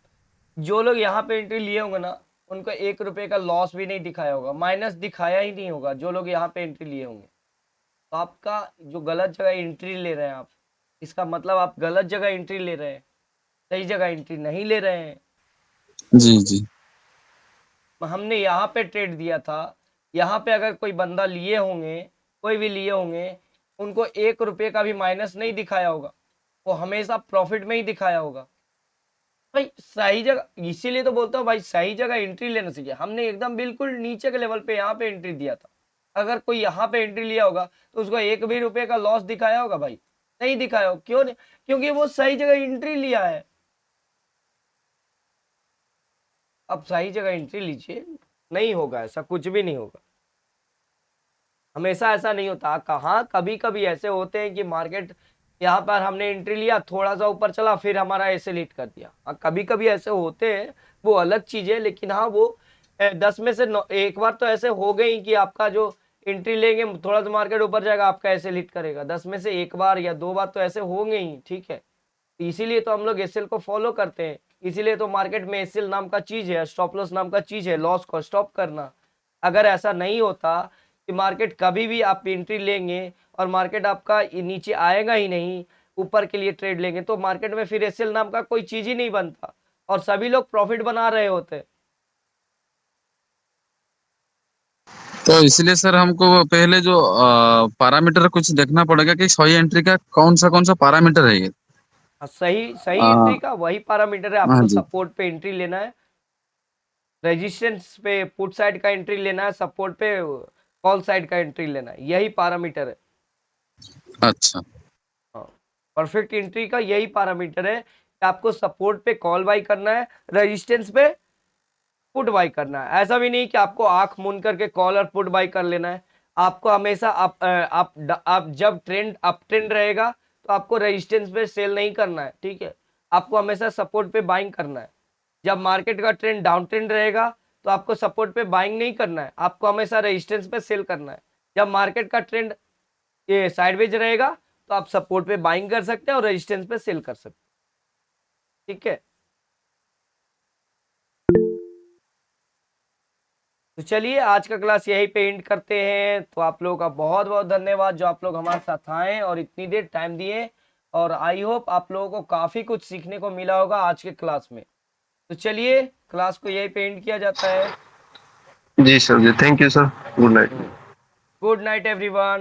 जो लोग यहाँ पे एंट्री लिए होंगे ना, उनको 1 रुपए का लॉस भी नहीं दिखाया होगा, माइनस दिखाया ही नहीं होगा जो लोग यहाँ पे एंट्री लिए होंगे। तो आपका जो गलत जगह एंट्री ले रहे हैं आप, इसका मतलब आप गलत जगह एंट्री ले रहे हैं, सही जगह एंट्री नहीं ले रहे हैं। जी जी हमने यहाँ पे ट्रेड दिया था, यहाँ पे अगर कोई बंदा लिए होंगे, कोई भी लिए होंगे, उनको 1 रुपए का भी माइनस नहीं दिखाया होगा, वो हमेशा प्रॉफिट में ही दिखाया होगा। भाई सही जगह, इसीलिए तो बोलता हूँ भाई, सही जगह एंट्री लेना चाहिए। हमने एकदम बिल्कुल नीचे के लेवल पे यहाँ पे एंट्री दिया था। अगर कोई यहाँ पे एंट्री लिया होगा तो उसको 1 भी रुपए का लॉस दिखाया होगा भाई? नहीं दिखाया होगा। क्यों नहीं? क्योंकि वो सही जगह एंट्री लिया है। अब सही जगह एंट्री लीजिए, नहीं होगा ऐसा, कुछ भी नहीं होगा। हमेशा ऐसा नहीं होता। कहाँ कभी कभी ऐसे होते हैं कि मार्केट यहाँ पर हमने एंट्री लिया, थोड़ा सा ऊपर चला, फिर हमारा ऐसे हिट कर दिया। हाँ, कभी कभी ऐसे होते हैं, वो अलग चीज है। लेकिन हाँ, वो 10 में से एक बार तो ऐसे हो गई कि आपका जो एंट्री लेंगे, थोड़ा सा मार्केट ऊपर जाएगा, आपका ऐसे हिट करेगा। 10 में से एक बार या दो बार तो ऐसे होंगे ही, ठीक है। इसीलिए तो हम लोग एसएल को फॉलो करते हैं। इसीलिए तो मार्केट में एसएल नाम का चीज है, स्टॉप लॉस नाम का चीज है, लॉस को स्टॉप करना। अगर ऐसा नहीं होता कि मार्केट कभी भी आप एंट्री लेंगे और मार्केट आपका नीचे आएगा ही नहीं, ऊपर के लिए ट्रेड लेंगे, तो मार्केट में फिर एसएल नाम का कोई चीज ही नहीं बनता और सभी लोग प्रॉफिट बना रहे होते। तो इसलिए सर हमको पहले जो पैरामीटर कुछ देखना पड़ेगा कि सही एंट्री का कौन सा पैरामीटर है ये। सही सही आ, एंट्री का वही पैरामीटर है, हाँ आपको जी। सपोर्ट पे एंट्री लेना है, रेजिस्टेंस पे पुट साइड का एंट्री लेना है, सपोर्ट पे कॉल साइड का एंट्री लेना है, यही पैरामीटर है। अच्छा। परफेक्ट एंट्री का यही पैरामीटर है कि आपको सपोर्ट पे कॉल बाई करना है, रेजिस्टेंस पे पुट बाई करना है। ऐसा भी नहीं कि आपको आंख मूंद करके कॉल और पुट बाई कर लेना है। आपको हमेशा आप जब ट्रेंड अप ट्रेंड रहेगा तो आपको रेजिस्टेंस पे सेल नहीं करना है, ठीक है। आपको हमेशा सपोर्ट पे बाइंग करना है। जब मार्केट का ट्रेंड डाउन ट्रेंड रहेगा तो आपको सपोर्ट पे बाइंग नहीं करना है, आपको हमेशा रेजिस्टेंस पे सेल करना है। जब मार्केट का ट्रेंड ये साइडवेज रहेगा तो आप सपोर्ट पे बाइंग कर सकते हैं और रेजिस्टेंस पे सेल कर सकते हैं, ठीक है। तो चलिए आज का क्लास यहीं पे एंड करते हैं। तो आप लोगों का बहुत बहुत धन्यवाद जो आप लोग हमारे साथ आए और इतनी देर टाइम दिए, और आई होप आप लोगों को काफी कुछ सीखने को मिला होगा आज के क्लास में। तो चलिए क्लास को यहीं पे एंड किया जाता है। जी सर जी, thank you sir, good night. Good night everyone.